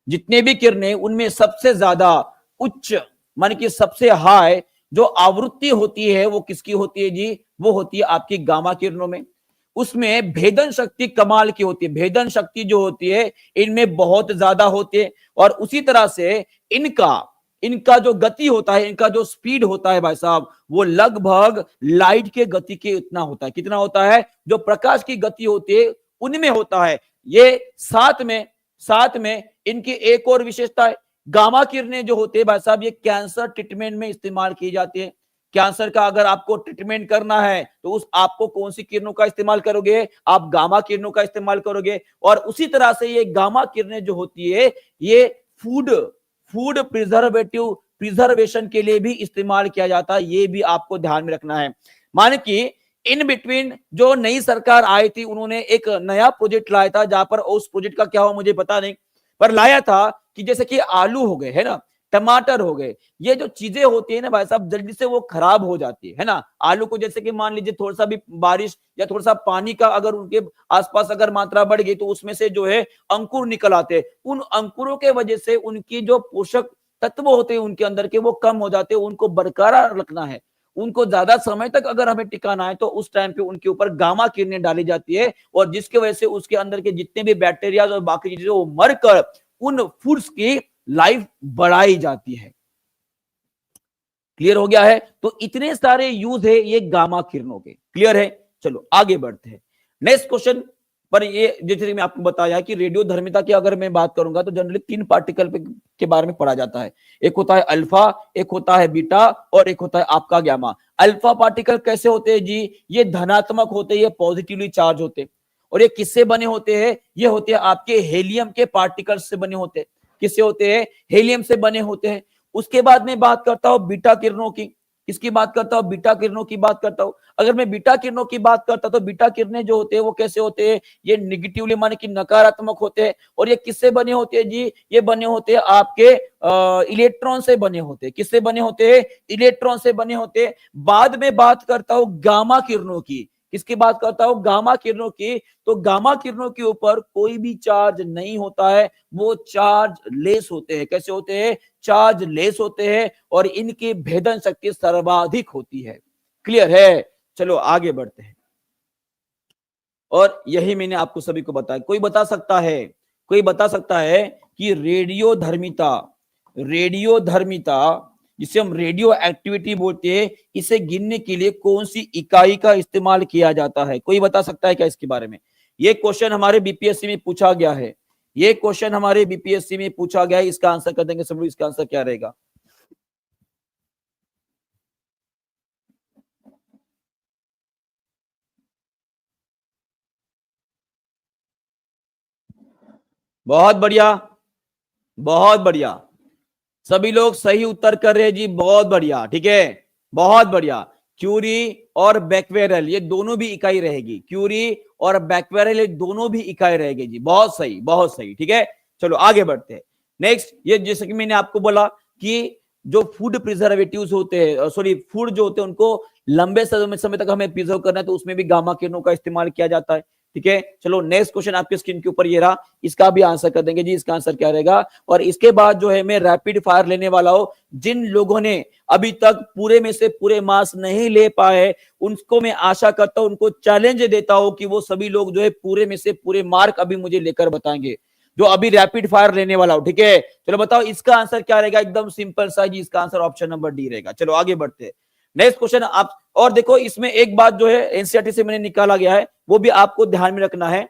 जितने भी किरणें, उनमें सबसे ज्यादा उच्च मान की सबसे हाई जो आवृत्ति होती है वो किसकी होती है जी, वो होती है आपकी गामा किरणों में। उसमें भेदन शक्ति कमाल की होती है, भेदन शक्ति जो होती है इनमें बहुत ज्यादा होती है। और उसी तरह से इनका इनका जो गति होता है, इनका जो स्पीड होता है भाई साहब, वो लगभग लाइट के गति के इतना होता है। कितना होता है, जो प्रकाश की गति होती है उनमें होता है ये। साथ में इनकी एक और विशेषता है, गामा किरणें जो होते हैं भाई साहब, ये कैंसर ट्रीटमेंट में इस्तेमाल की जाती है। कैंसर का अगर आपको ट्रीटमेंट करना है तो उस आपको कौन सी किरणों का इस्तेमाल करोगे, आप गामा किरणों का इस्तेमाल करोगे। और उसी तरह से ये गामा किरणें जो होती है ये फूड फूड प्रिजर्वेशन के लिए भी इस्तेमाल किया जाता है, ये भी आपको ध्यान में रखना है। माने कि इन बिटवीन जो नई सरकार आई थी उन्होंने एक नया प्रोजेक्ट लाया था, जहां पर उस प्रोजेक्ट का क्या हुआ मुझे पता नहीं, पर लाया था कि जैसे कि आलू हो गए है ना, टमाटर हो गए, ये जो चीजें होती है ना भाई साहब जल्दी से वो खराब हो जाती है ना। आलू को जैसे कि मान लीजिए थोड़ा सा भी बारिश या थोड़ा सा पानी का अगर उनके आसपास अगर मात्रा बढ़ गई तो उसमें से जो है अंकुर निकल आते हैं। उन अंकुरों के वजह से उनकी जो पोषक तत्व होते हैं उनके अंदर के वो कम हो जाते हैं। उनको बरकरार रखना है, उनको ज्यादा समय तक अगर हमें टिकाना है तो उस टाइम पे उनके ऊपर गामा किरणें डाली जाती है, और जिसकी वजह से उसके अंदर के जितने भी बैक्टीरिया और बाकी चीजें वो मरकर उन फूड्स की लाइफ बढ़ाई जाती है। क्लियर हो गया है। तो इतने सारे यूज है ये गामा किरणों के, क्लियर है। चलो आगे बढ़ते हैं नेक्स्ट क्वेश्चन पर। ये जैसे मैं आपको बताया कि रेडियो धर्मिता की अगर मैं बात करूंगा तो जनरली 3 पार्टिकल के बारे में पढ़ा जाता है। एक होता है अल्फा, एक होता है बीटा और एक होता है आपका गामा। अल्फा पार्टिकल कैसे होते हैं जी, ये धनात्मक होते हैं, ये पॉजिटिवली चार्ज होते हैं। और ये किससे बने होते हैं, ये होते हैं आपके हेलियम के पार्टिकल्स से बने होते हैं। किससे होते हैं, हेलियम से बने होते हैं। उसके बाद में बात करता हूं बीटा किरणों की, किसकी बात करता हूं, बीटा किरणों की बात करता हूं। अगर मैं बीटा किरणों की बात करता तो बीटा किरणें जो होते हैं वो कैसे होते हैं, ये निगेटिवली माने कि नकारात्मक होते हैं। और ये किससे बने होते हैं जी, ये बने होते हैं आपके इलेक्ट्रॉन से बने होते हैं। किससे बने होते हैं, इलेक्ट्रॉन से बने होते हैं। बाद में बात करता हूं गामा किरणों की, किसकी बात करता हूं, गामा किरणों की। तो गामा किरणों के ऊपर कोई भी चार्ज नहीं होता है, वो चार्ज लेस होते हैं। कैसे होते हैं, चार्ज लेस होते हैं और इनकी भेदन शक्ति सर्वाधिक होती है। क्लियर है। चलो आगे बढ़ते हैं। और यही मैंने आपको सभी को बताया। कोई बता सकता है, कोई बता सकता है कि रेडियो धर्मिता जिसे हम रेडियो एक्टिविटी बोलते हैं, इसे गिनने के लिए कौन सी इकाई का इस्तेमाल किया जाता है, कोई बता सकता है क्या इसके बारे में। ये क्वेश्चन हमारे बीपीएससी में पूछा गया है, ये क्वेश्चन हमारे बीपीएससी में पूछा गया है। इसका आंसर कर देंगे सब लोग, इसका आंसर क्या रहेगा। बहुत बढ़िया, बहुत बढ़िया, सभी लोग सही उत्तर कर रहे हैं जी, बहुत बढ़िया, ठीक है, बहुत बढ़िया। क्यूरी और बैक्वेरल ये दोनों भी इकाई रहेगी, क्यूरी और बैक्वेरल ये दोनों भी इकाई रहेगी जी, बहुत सही, बहुत सही, ठीक है। चलो आगे बढ़ते हैं। नेक्स्ट, ये जैसे कि मैंने आपको बोला कि जो फूड प्रिजर्वेटिव्स होते हैं, सॉरी फूड जो होते हैं उनको लंबे समय तक हमें प्रिजर्व करना है तो उसमें भी गामा किरणों का इस्तेमाल किया जाता है, ठीक है। चलो नेक्स्ट क्वेश्चन आपके स्क्रीन के ऊपर ये रहा, इसका भी आंसर कर देंगे जी, इसका आंसर क्या रहेगा। और इसके बाद जो है मैं रैपिड फायर लेने वाला हूं। जिन लोगों ने अभी तक पूरे में से पूरे मार्क्स नहीं ले पाए उनको मैं आशा करता हूं, उनको चैलेंज देता हूं कि वो सभी लोग जो है पूरे में से पूरे मार्क अभी मुझे लेकर बताएंगे। जो अभी रैपिड फायर लेने वाला हूं, ठीक है। चलो बताओ इसका आंसर क्या रहेगा, एकदम सिंपल सा जी, इसका आंसर ऑप्शन नंबर डी रहेगा। चलो आगे बढ़ते हैं, नेक्स्ट क्वेश्चन आप। और देखो इसमें एक बात जो है एनसीईआरटी से मैंने निकाला गया है, वो भी आपको ध्यान में रखना है।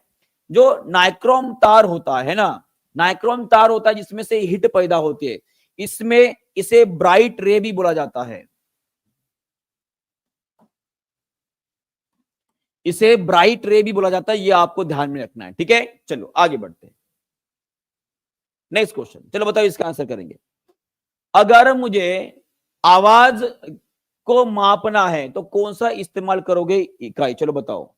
जो नाइक्रोम तार होता है ना, नाइक्रोम तार होता है जिसमें से हीट पैदा होती है, इसमें इसे ब्राइट रे भी बोला जाता है, इसे ब्राइट रे भी बोला जाता है, ये आपको ध्यान में रखना है, ठीक है। चलो आगे बढ़ते हैं, नेक्स्ट क्वेश्चन। चलो बताओ इसका आंसर करेंगे। अगर मुझे आवाज को मापना है तो कौन सा इस्तेमाल करोगे इकाई, चलो बताओ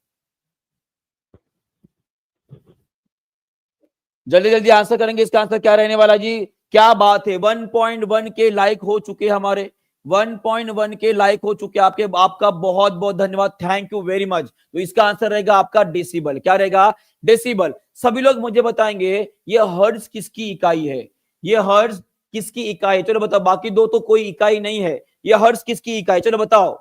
जल्दी जल्दी आंसर करेंगे। इसका आंसर क्या रहने वाला जी, क्या बात है, 1.1 के लाइक हो चुके हमारे, 1.1 के लाइक हो चुके आपके, आपका बहुत बहुत धन्यवाद, थैंक यू वेरी मच। तो इसका आंसर रहेगा आपका डेसिबल, क्या रहेगा, डेसिबल। सभी लोग मुझे बताएंगे ये हर्ट्ज किसकी इकाई है, ये हर्ट्ज किसकी इकाई है, चलो बताओ। बाकी दो तो कोई इकाई नहीं है, ये हर्ट्ज किसकी इकाई, चलो बताओ।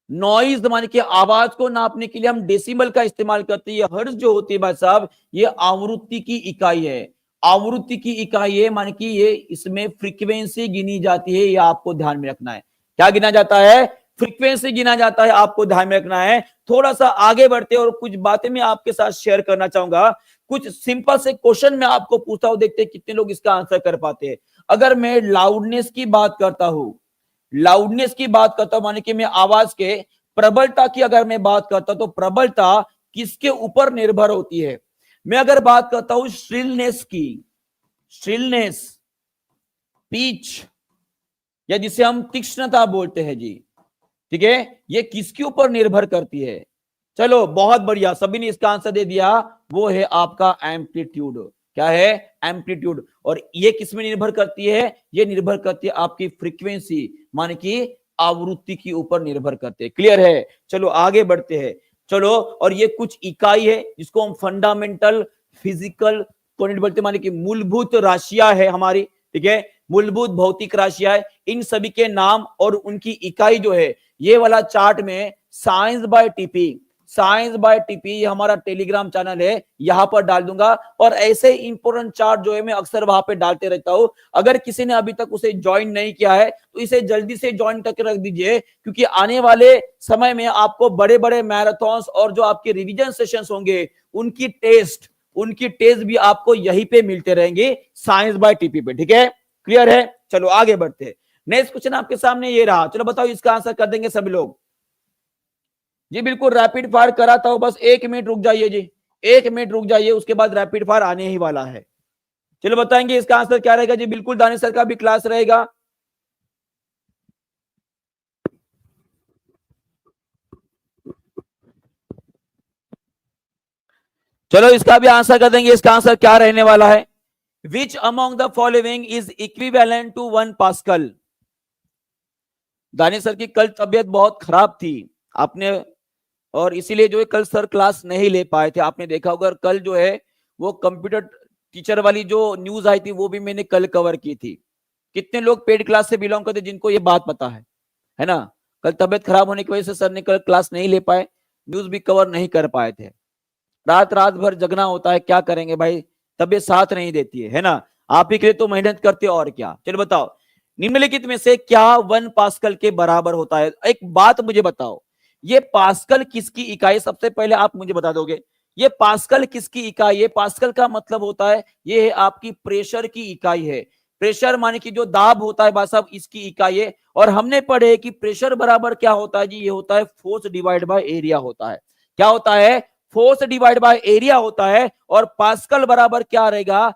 नॉइज माने कि आवाज को नापने के लिए हम डेसिबल का इस्तेमाल करते हैं। ये हर्ट्ज जो होती है भाई साहब, ये आवृत्ति की इकाई है, आवृत्ति की इकाई है, माने कि ये इसमें फ्रीक्वेंसी गिनी जाती है, ये आपको ध्यान में रखना है। क्या गिना जाता है, फ्रीक्वेंसी गिना जाता है, आपको ध्यान में रखना है। थोड़ा सा आगे बढ़ते और कुछ बातें मैं आपके साथ शेयर करना चाहूंगा। कुछ सिंपल से क्वेश्चन मैं आपको पूछता हूं, देखते हैं कितने लोग इसका आंसर कर पाते हैं। अगर मैं लाउडनेस की बात करता हूं, लाउडनेस की बात करता हूं माने कि मैं आवाज के प्रबलता की अगर मैं बात करता हूं, तो प्रबलता किसके ऊपर निर्भर होती है। मैं अगर बात करता हूं श्रिलनेस की, श्रिलनेस, पिच, या जिसे हम तीक्ष्णता बोलते हैं जी, ठीक है, ये किसके ऊपर निर्भर करती है। चलो बहुत बढ़िया, सभी ने इसका आंसर दे दिया, वो है आपका एम्पलीट्यूड। क्या है, एम्पलीट्यूड। और ये किस में निर्भर करती है, ये निर्भर करती है आपकी फ्रीक्वेंसी, माने कि आवृत्ति के ऊपर निर्भर करते हैं। क्लियर है, चलो आगे बढ़ते हैं। चलो, और ये कुछ इकाई है जिसको हम फंडामेंटल फिजिकल क्वांटिटी बोलते हैं, माने कि मूलभूत राशियां है हमारी, ठीक है, मूलभूत भौतिक राशियां है। इन सभी के नाम और उनकी इकाई जो है, ये वाला चार्ट में science by TP, science by TP, ये हमारा टेलीग्राम चैनल है, यहां पर डाल दूंगा। और ऐसे इंपोर्टेंट चार्ट जो है मैं अक्सर वहां पे डालते रहता हूं। अगर किसी ने अभी तक उसे ज्वाइन नहीं किया है तो इसे जल्दी से ज्वाइन करके रख दीजिए, क्योंकि आने वाले समय में आपको बड़े बड़े मैराथन्स और जो आपके रिवीजन सेशंस होंगे उनकी टेस्ट भी आपको यहीं पे मिलते रहेंगे, साइंस बाय टीपी पे, ठीक है। क्लियर है, चलो आगे बढ़ते हैं। नेक्स्ट क्वेश्चन आपके सामने ये रहा, चलो बताओ इसका आंसर कर देंगे सभी लोग जी। बिल्कुल रैपिड फायर कराता हूं, बस 1 मिनट रुक जाइए जी, 1 मिनट रुक जाइए, उसके बाद रैपिड फायर आने ही वाला है। चलो बताएंगे इसका आंसर क्या रहेगा जी। बिल्कुल दानिश सर का भी क्लास रहेगा। चलो इसका भी आंसर कर देंगे, इसका आंसर क्या रहने वाला है। Which among the following is equivalent to 1 pascal. Danish sir की कल तबियत बहुत खराब थी आपने, और इसीलिए जो है कल सर क्लास नहीं ले पाए थे। आपने देखा होगा कल जो है वो कंप्यूटर टीचर वाली जो न्यूज आई थी वो भी मैंने कल कवर की थी। कितने लोग पेड क्लास से बिलोंग करते जिनको ये बात पता है ना। कल तबियत खराब होने की वजह से सर ने कल क्लास नहीं ले पाए, न्यूज भी कवर नहीं कर पाए थे। रात रात भर जगना होता है, क्या करेंगे भाई, तबियत साथ नहीं देती है ना। आप ही के लिए तो मेहनत करते हो और क्या। चलो बताओ निम्नलिखित में से क्या 1 पास्कल के बराबर होता है। एक बात मुझे बताओ, ये पास्कल किसकी इकाई, सबसे पहले आप मुझे बता दोगे ये पास्कल किसकी इकाई है। पास्कल का मतलब होता है ये है आपकी प्रेशर की इकाई है। प्रेशर माने कि जो दाब होता है भाई साहब, इसकी इकाई है। और हमने पढ़े कि प्रेशर बराबर क्या होता है जी, ये होता है फोर्स डिवाइड बाय एरिया होता है। क्या होता है, फोर्स डिवाइड बाय एरिया होता है। और पास्कल बराबर क्या रहेगा,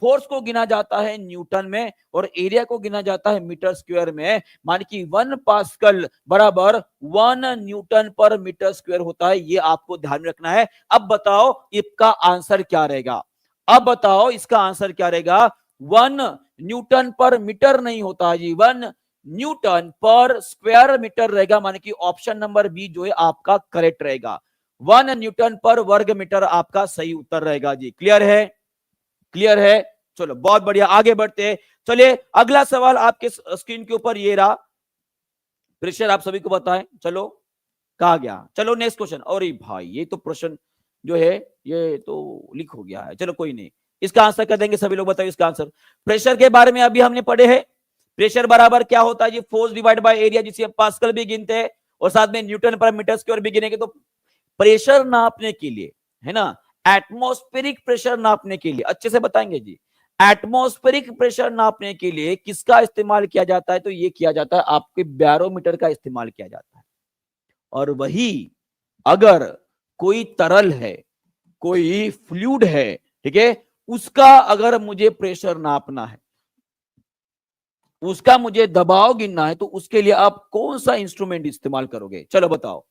फोर्स को गिना जाता है न्यूटन में और एरिया को गिना जाता है मीटर स्क्वायर में। मान कि 1 पास्कल बराबर 1 न्यूटन पर मीटर स्क्वायर होता है, ये आपको ध्यान में रखना है। अब बताओ इसका आंसर क्या रहेगा, अब बताओ इसका आंसर क्या रहेगा। 1 न्यूटन पर मीटर नहीं होता है जी, 1 न्यूटन पर स्क्वायर मीटर रहेगा। माने कि ऑप्शन नंबर बी जो है आपका करेक्ट रहेगा, 1 न्यूटन पर वर्ग मीटर आपका सही उत्तर रहेगा जी। क्लियर है, क्लियर है, चलो बहुत बढ़िया, आगे बढ़ते हैं। चलिए अगला सवाल आपके स्क्रीन के ऊपर ये रहा, प्रेशर आप सभी को बताएं। चलो कहा गया, चलो नेक्स्ट क्वेश्चन। और भाई ये तो प्रश्न जो है ये तो लीक हो गया है, चलो कोई नहीं, इसका आंसर कर देंगे सभी लोग, बताओ इसका आंसर। प्रेशर के बारे में अभी हमने पढ़े हैं, प्रेशर बराबर क्या होता है जी, फोर्स डिवाइड बाय एरिया, जिसे हम पास्कल भी गिनते हैं और साथ में न्यूटन पर मीटर स्क्वायर भी गिनेंगे। तो प्रेशर नापने के लिए, है ना, एटमॉस्फेरिक प्रेशर नापने के लिए अच्छे से बताएंगे जी, एटमॉस्फेरिक प्रेशर नापने के लिए किसका इस्तेमाल किया जाता है, तो ये किया जाता है आपके बैरोमीटर का इस्तेमाल किया जाता है। और वही अगर कोई तरल है, कोई फ्लूइड है, ठीक है, उसका अगर मुझे प्रेशर नापना है, उसका मुझे दबाव गिनना है, तो उसके लिए आप कौन सा इंस्ट्रूमेंट इस्तेमाल करोगे, चलो बताओ।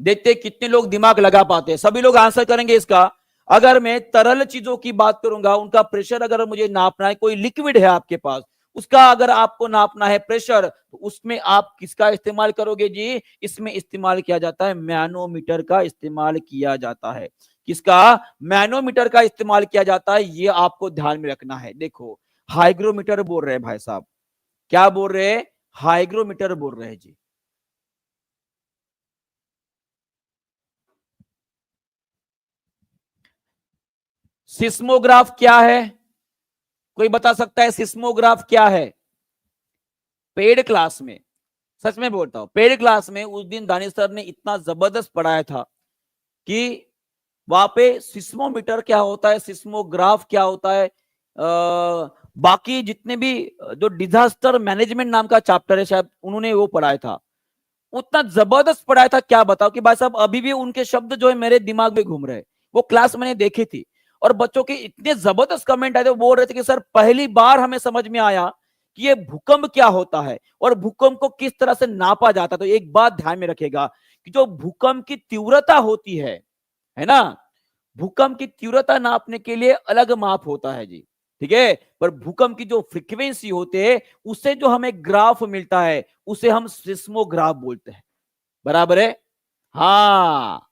देखते कितने लोग दिमाग लगा पाते हैं, सभी लोग आंसर करेंगे इसका। अगर मैं तरल चीजों की बात करूंगा, उनका प्रेशर अगर मुझे नापना है, कोई लिक्विड है आपके पास, उसका अगर आपको नापना है प्रेशर, तो उसमें आप किसका इस्तेमाल करोगे जी, इसमें इस्तेमाल किया जाता है मैनोमीटर का इस्तेमाल किया जाता है। किसका, मैनोमीटर का इस्तेमाल किया जाता है, ये आपको ध्यान में रखना है। देखो हाइग्रोमीटर बोल रहे हैं भाई साहब, क्या बोल रहे हैं, हाइग्रोमीटर बोल रहे हैं जी। सिस्मोग्राफ क्या है, कोई बता सकता है सिस्मोग्राफ क्या है? पेड क्लास में, सच में बोलता हूं, पेड क्लास में उस दिन दानिश सर ने इतना जबरदस्त पढ़ाया था कि वहां पे सिस्मोमीटर क्या होता है, सिस्मोग्राफ क्या होता है, बाकी जितने भी जो डिजास्टर मैनेजमेंट नाम का चैप्टर है शायद उन्होंने वो पढ़ाया था, उतना जबरदस्त पढ़ाया था, क्या बताओ कि भाई साहब अभी भी उनके शब्द जो है मेरे दिमाग में घूम रहे हैं। वो क्लास मैंने देखी थी और बच्चों के इतने जबरदस्त कमेंट आए थे, वो बोल रहे थे कि सर पहली बार हमें समझ में आया कि ये भूकंप क्या होता है और भूकंप को किस तरह से नापा जाता है। तो एक बात ध्यान में रखेगा कि जो भूकंप की तीव्रता होती है ना, भूकंप की तीव्रता नापने के लिए अलग माप होता है जी, ठीक है, पर भूकंप की जो फ्रीक्वेंसी होते हैं उससे जो हमें ग्राफ मिलता है उसे हम सिस्मोग्राफ बोलते हैं, बराबर है। हाँ,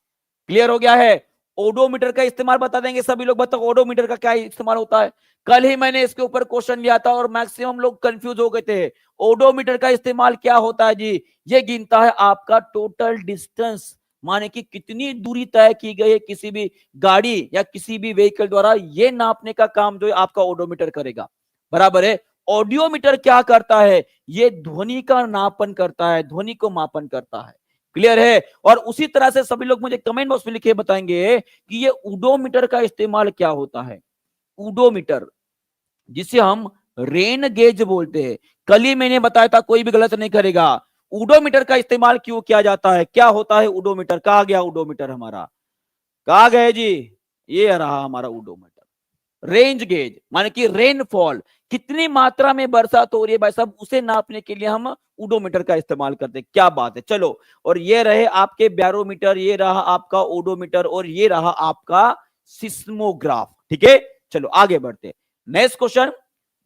क्लियर हो गया है। ओडोमीटर का इस्तेमाल बता देंगे सभी लोग, बताओ ओडोमीटर का क्या इस्तेमाल होता है। कल ही मैंने इसके ऊपर क्वेश्चन लिया था और मैक्सिमम लोग कंफ्यूज हो गए थे। ओडोमीटर का इस्तेमाल क्या होता है जी, ये गिनता है आपका टोटल डिस्टेंस, माने कि कितनी दूरी तय की गई है किसी भी गाड़ी या किसी भी व्हीकल द्वारा, ये नापने का काम जो है आपका ओडोमीटर करेगा, बराबर है। ऑडियोमीटर क्या करता है, ये ध्वनि का नापन करता है, ध्वनि को मापन करता है, क्लियर है। और उसी तरह से सभी लोग मुझे कमेंट बॉक्स में लिखे बताएंगे कि ये उडोमीटर का इस्तेमाल क्या होता है। उडोमीटर, जिसे हम रेन गेज बोलते हैं, कल ही मैंने बताया था, कोई भी गलत नहीं करेगा। उडोमीटर का इस्तेमाल क्यों किया जाता है, क्या होता है उडोमीटर, कहा गया उडोमीटर हमारा, कहा गया जी, ये रहा हमारा उडोमीटर। रेंज गेज माने कि रेनफॉल, कितनी मात्रा में बरसात हो रही है भाई साहब, उसे नापने के लिए हम ओडोमीटर का इस्तेमाल करते हैं, क्या बात है। चलो, और ये रहे आपके बैरोमीटर, ये रहा आपका ओडोमीटर और ये रहा आपका सिस्मोग्राफ, ठीक है। चलो आगे बढ़ते, नेक्स्ट क्वेश्चन,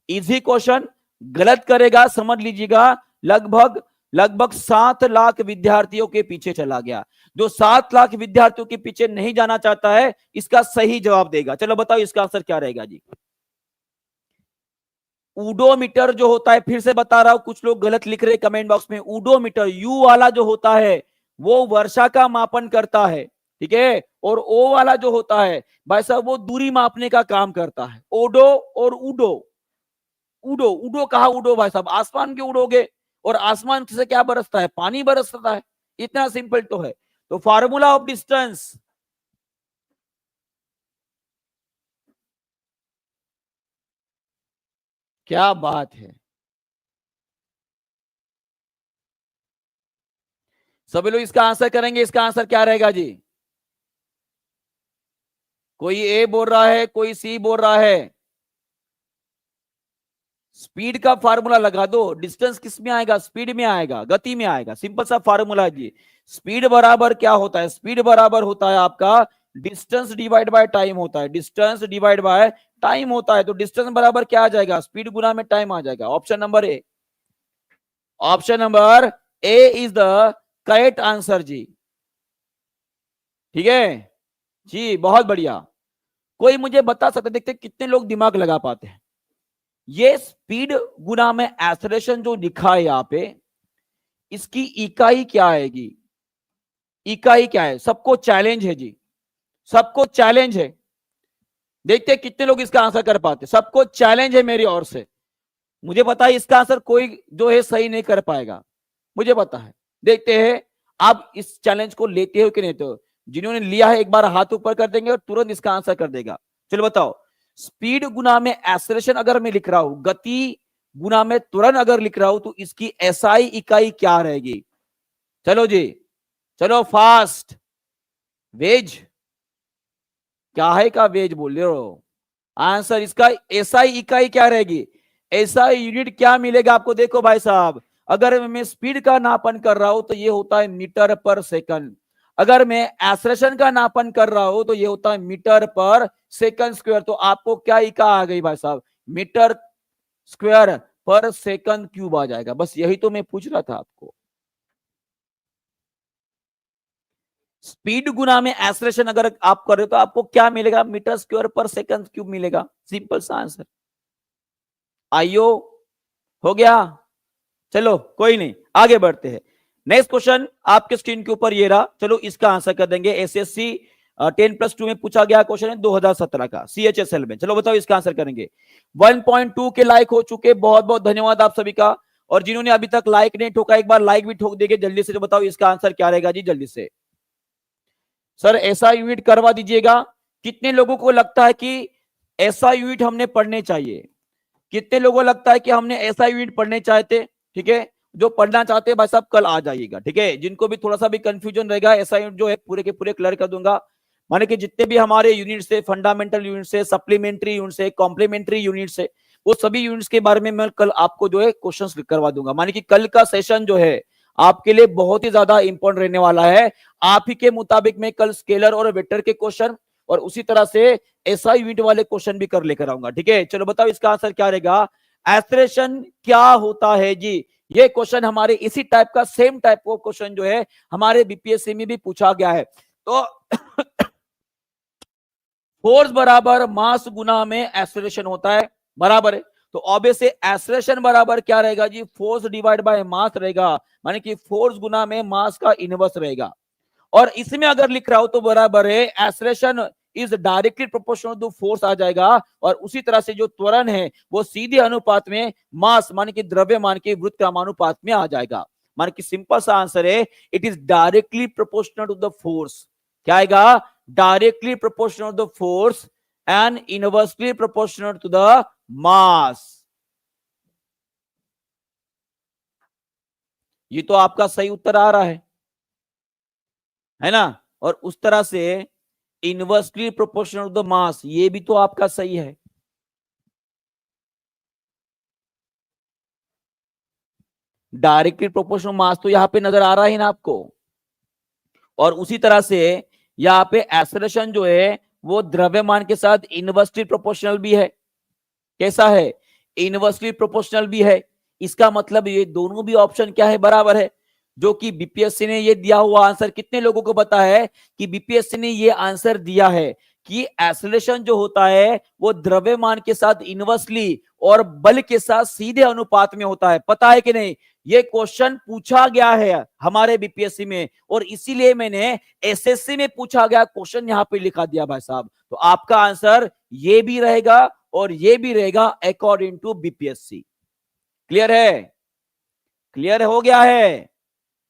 इजी क्वेश्चन, गलत करेगा समझ लीजिएगा, लगभग लगभग 7 लाख विद्यार्थियों के पीछे चला गया। जो 7 लाख विद्यार्थियों के पीछे नहीं जाना चाहता है, इसका सही जवाब देगा। चलो बताओ इसका आंसर क्या रहेगा जी। उडोमीटर जो होता है, फिर से बता रहा हूं, कुछ लोग गलत लिख रहे कमेंट बॉक्स में, उडोमीटर यू वाला जो होता है वो वर्षा का मापन करता है, ठीक है, और ओ वाला जो होता है भाई साहब वो दूरी मापने का काम करता है। ओडो और उडो, उडो उडो कहा, उडो भाई साहब आसमान के उड़ोगे, और आसमान से क्या बरसता है, पानी बरसता है, इतना सिंपल तो है। तो फार्मूला ऑफ डिस्टेंस, क्या बात है, सभी लोग इसका आंसर करेंगे, इसका आंसर क्या रहेगा जी। कोई ए बोल रहा है, कोई सी बोल रहा है। स्पीड का फार्मूला लगा दो, डिस्टेंस किस में आएगा, स्पीड में आएगा, गति में आएगा, सिंपल सा फार्मूला जी। स्पीड बराबर क्या होता है, स्पीड बराबर होता है आपका डिस्टेंस डिवाइड बाय टाइम होता है, डिस्टेंस डिवाइड बाय टाइम होता है। तो डिस्टेंस बराबर क्या आ जाएगा, स्पीड गुना में टाइम आ जाएगा। Option number A, option number A is the correct answer जी, ठीक है जी, बहुत बढ़िया। कोई मुझे बता सकते, देखते कितने लोग दिमाग लगा पाते हैं। ये स्पीड गुना में एक्सेलरेशन जो लिखा है यहां पे, इसकी इकाई क्या आएगी, इकाई क्या है, सबको चैलेंज है जी, सबको चैलेंज है, देखते हैं कितने लोग इसका आंसर कर पाते। सबको चैलेंज है मेरी ओर से, मुझे पता है इसका आंसर कोई जो है सही नहीं कर पाएगा, मुझे पता है। देखते हैं आप इस चैलेंज को लेते हो कि नहीं। तो जिन्होंने लिया है एक बार हाथ ऊपर कर देंगे और तुरंत इसका आंसर कर देगा। चलो बताओ, स्पीड गुना में एक्सेलरेशन अगर मैं लिख रहा हूं, गति गुना में त्वरण अगर लिख रहा हूं, तो इसकी एसआई इकाई क्या रहेगी? चलो जी, चलो फास्ट। वेज, क्या है का वेज बोल रहे हो? आंसर इसका एसआई इकाई क्या रहेगी? एसआई यूनिट क्या मिलेगा आपको? देखो भाई साहब, अगर मैं स्पीड का नापन कर रहा हूं तो ये होता है मीटर पर सेकंड। अगर मैं एक्सेलरेशन का नापन कर रहा हूं तो ये होता है मीटर पर सेकंड स्क्वायर। तो आपको क्या इकाई आ गई भाई साहब? मीटर स्क्वायर पर सेकंड क्यूब आ जाएगा। बस यही तो मैं पूछ रहा था आपको। स्पीड गुना में एक्सेलरेशन अगर आप कर रहे हो तो आपको क्या मिलेगा? मीटर स्क्वायर पर सेकंड क्यूब मिलेगा। सिंपल सा आंसर। आइयो, हो गया। चलो कोई नहीं, आगे बढ़ते हैं। नेक्स्ट क्वेश्चन आपके स्क्रीन के ऊपर ये रहा। चलो इसका आंसर कर देंगे। एसएससी 10+2 में पूछा गया क्वेश्चन है 2017 का, सीएचएसएल में। चलो बताओ इसका आंसर करेंगे। 1.2 के लाइक हो चुके, बहुत बहुत धन्यवाद आप सभी का। और जिन्होंने अभी तक लाइक नहीं ठोका, एक बार लाइक भी ठोक देंगे जल्दी से। जो बताओ इसका आंसर क्या रहेगा जी, जल्दी से। सर ऐसा यूनिट करवा दीजिएगा। कितने लोगों को लगता है कि ऐसा यूनिट हमने पढ़ने चाहिए? कितने लोगों को लगता है कि हमने ऐसा यूनिट पढ़ने चाहते? ठीक है, जो पढ़ना चाहते हैं भाई साहब कल आ जाइएगा। ठीक है, जिनको भी थोड़ा सा भी कंफ्यूजन रहेगा, ऐसा यूनिट जो है पूरे के पूरे क्लियर कर दूंगा। माने कि जितने भी हमारे यूनिट्स है, फंडामेंटल यूनिट्स है, सप्लीमेंट्री यूनिट्स है, कॉम्प्लीमेंट्री यूनिट्स है, वो सभी यूनिट्स के बारे में मैं कल आपको जो है क्वेश्चंस करवा दूंगा। माने कि कल का सेशन जो है आपके लिए बहुत ही ज्यादा इंपॉर्टेंट रहने वाला है। आप ही के मुताबिक मैं कल स्केलर और वेक्टर के क्वेश्चन और उसी तरह से ऐसा यूनिट वाले क्वेश्चन भी कर लेकर आऊंगा। ठीक है, चलो बताओ इसका आंसर क्या रहेगा? एक्सेलरेशन क्या होता है जी? ये क्वेश्चन हमारे इसी टाइप का, सेम टाइप का क्वेश्चन जो है हमारे बीपीएससी में भी पूछा गया है। तो फोर्स बराबर मास गुना में एक्सेलरेशन होता है, बराबर है। तो ऑब्वियसली एक्सेलरेशन बराबर क्या रहेगा जी? फोर्स डिवाइड बाय मास रहेगा। माने कि फोर्स गुना में मास का इनवर्स रहेगा। और इसमें अगर लिख रहा हूं तो बराबर है acceleration is directly proportional to force आ जाएगा। और उसी तरह से जो त्वरण है वो सीधे अनुपात में मास माने कि द्रव्यमान के वृत्त क्रमानुपात में आ जाएगा। माने कि सिंपल सा आंसर है, it is directly proportional to the force. क्या आएगा? Directly proportional to the force and inversely proportional to the mass. ये तो आपका सही उत्तर आ रहा है ना? और उस तरह से inversely proportional to the mass, ये भी तो आपका सही है। डायरेक्टली प्रोपोर्शनल मास तो यहां पे नजर आ रहा है ना आपको। और उसी तरह से यहाँ पे एक्सेलरेशन जो है वो द्रव्यमान के साथ इनवर्सली प्रोपोर्शनल भी है। कैसा है? इनवर्सली प्रोपोर्शनल भी है। इसका मतलब ये दोनों भी ऑप्शन क्या है? बराबर है। जो कि बीपीएससी ने ये दिया हुआ आंसर कितने लोगों को पता है कि बीपीएससी ने ये आंसर दिया है कि एक्सेलरेशन जो होता है वो द्रव्यमान के साथ इनवर्सली और बल के साथ सीधे अनुपात में होता है? पता है कि नहीं? ये क्वेश्चन पूछा गया है हमारे बीपीएससी में और इसीलिए मैंने एसएससी में पूछा गया क्वेश्चन यहां पे लिखा दिया भाई साहब। तो आपका आंसर ये भी रहेगा और ये भी रहेगा अकॉर्डिंग टू बीपीएससी। क्लियर है? क्लियर हो गया है?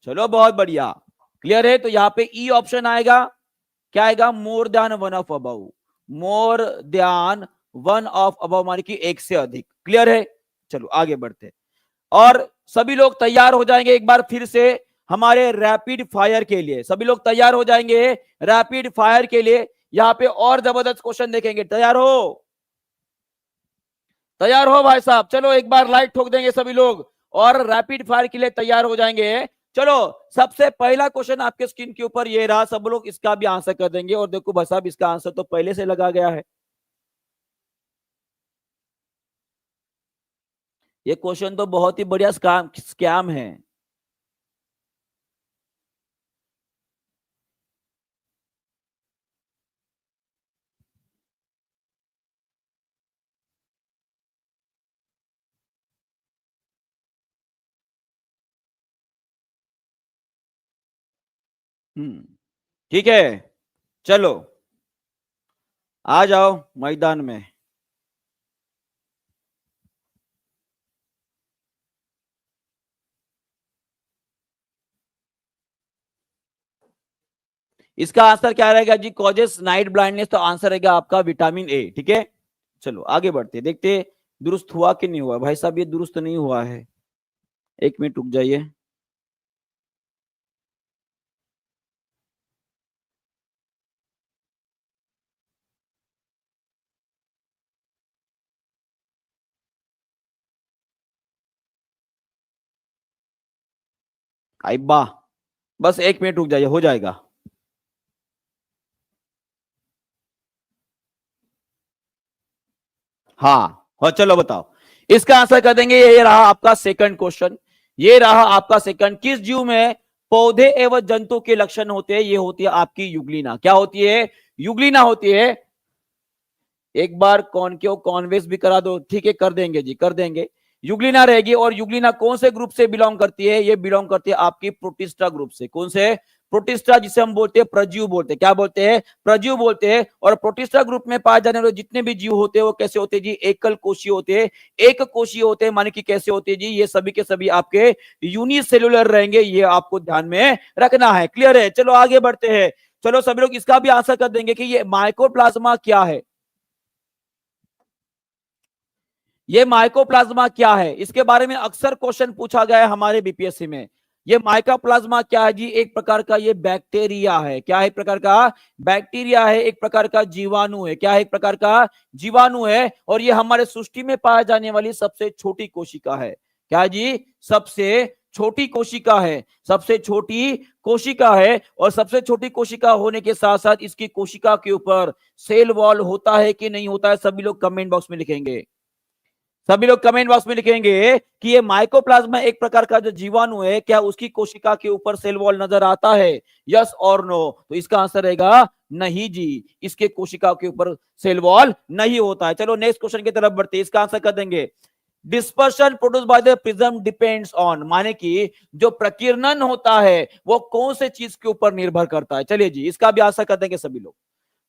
चलो बहुत बढ़िया। क्लियर है? तो यहां पे ई ऑप्शन आएगा। क्या आएगा? More than one of above. More than one of above माने कि एक से अधिक। क्लियर है? चलो आगे बढ़ते। और सभी लोग तैयार हो जाएंगे एक बार फिर से हमारे रैपिड फायर के लिए। सभी लोग तैयार हो जाएंगे रैपिड फायर के लिए। यहां पे और जबरदस्त क्वेश्चन देखेंगे। तैयार हो? तैयार हो भाई साहब? चलो एक बार लाइट ठोक देंगे सभी लोग और रैपिड फायर के लिए तैयार हो जाएंगे। चलो सबसे पहला क्वेश्चन आपके स्क्रीन के ऊपर ये रहा। सब लोग इसका भी आंसर कर देंगे। और देखो भाई साहब इसका आंसर तो पहले से लगा गया है। ये क्वेश्चन तो बहुत ही बढ़िया स्कैम है। ठीक है, चलो आ जाओ मैदान में। इसका आंसर क्या रहेगा जी? कॉजेस नाइट ब्लाइंडनेस, तो आंसर रहेगा आपका विटामिन ए। ठीक है, चलो आगे बढ़ते, देखते दुरुस्त हुआ कि नहीं हुआ। भाई साहब ये दुरुस्त नहीं हुआ है, एक मिनट रुक जाइए। आइबा, बस एक मिनट रुक जाइए, हो जाएगा। हाँ चलो बताओ, इसका आंसर कर देंगे। ये रहा आपका सेकंड क्वेश्चन, ये रहा आपका सेकंड। किस जीव में पौधे एवं जंतु के लक्षण होते हैं? ये होती है आपकी युग्लिना। क्या होती है? युग्लिना होती है। एक बार कॉनकेव कॉन्वेक्स भी करा दो, ठीक है कर देंगे जी, कर देंगे। युग्लिना रहेगी, और युग्लिना कौन से ग्रुप से बिलोंग करती है? ये बिलोंग करती है आपकी प्रोटिस्टा ग्रुप से। कौन से? प्रोटिस्टा, जिसे हम बोलते हैं प्रजीव बोलते हैं। क्या बोलते हैं? प्रजीव बोलते हैं। और प्रोटिस्टा ग्रुप में पाए जाने वाले जितने भी जीव होते हैं वो कैसे होते हैं जी? एकल कोशीय होते हैं। एक कोशीय होते हैं, माने कि कैसे होते हैं जी? ये सभी के सभी आपके यूनिसेल्युलर रहेंगे, ये आपको ध्यान में रखना है। क्लियर है? चलो आगे बढ़ते हैं। चलो सभी लोग इसका भी आंसर कर देंगे कि ये माइकोप्लाज्मा क्या है। ये माइकोप्लाज्मा क्या है, इसके बारे में अक्सर क्वेश्चन पूछा गया है हमारे बीपीएससी में। ये माइकोप्लाज्मा क्या है जी? एक प्रकार का ये बैक्टीरिया है। क्या है? एक प्रकार का बैक्टीरिया है, एक प्रकार का जीवाणु है। क्या है? एक प्रकार का जीवाणु है। और ये हमारे सृष्टि में पाया जाने वाली सबसे छोटी कोशिका है। क्या जी? सबसे छोटी कोशिका है, सबसे छोटी कोशिका है। और सबसे छोटी कोशिका होने के साथ साथ इसकी कोशिका के ऊपर सेल वॉल होता है कि नहीं होता है? सभी लोग कमेंट बॉक्स में लिखेंगे, सभी लोग कमेंट बॉक्स में लिखेंगे कि ये माइकोप्लाज्मा एक प्रकार का जो जीवाणु है, क्या उसकी कोशिका के ऊपर सेल वॉल नजर आता है? यस और नो? तो इसका आंसर रहेगा नहीं जी, इसके कोशिका के ऊपर सेल वॉल नहीं होता है। चलो नेक्स्ट क्वेश्चन की तरफ बढ़ते हैं, इसका आंसर कर देंगे। Dispersion produce by the prism depends on, माने कि जो प्रकीर्णन होता है वो कौन से चीज के ऊपर निर्भर करता है? चलिए जी, इसका भी आंसर कर देंगे सभी लोग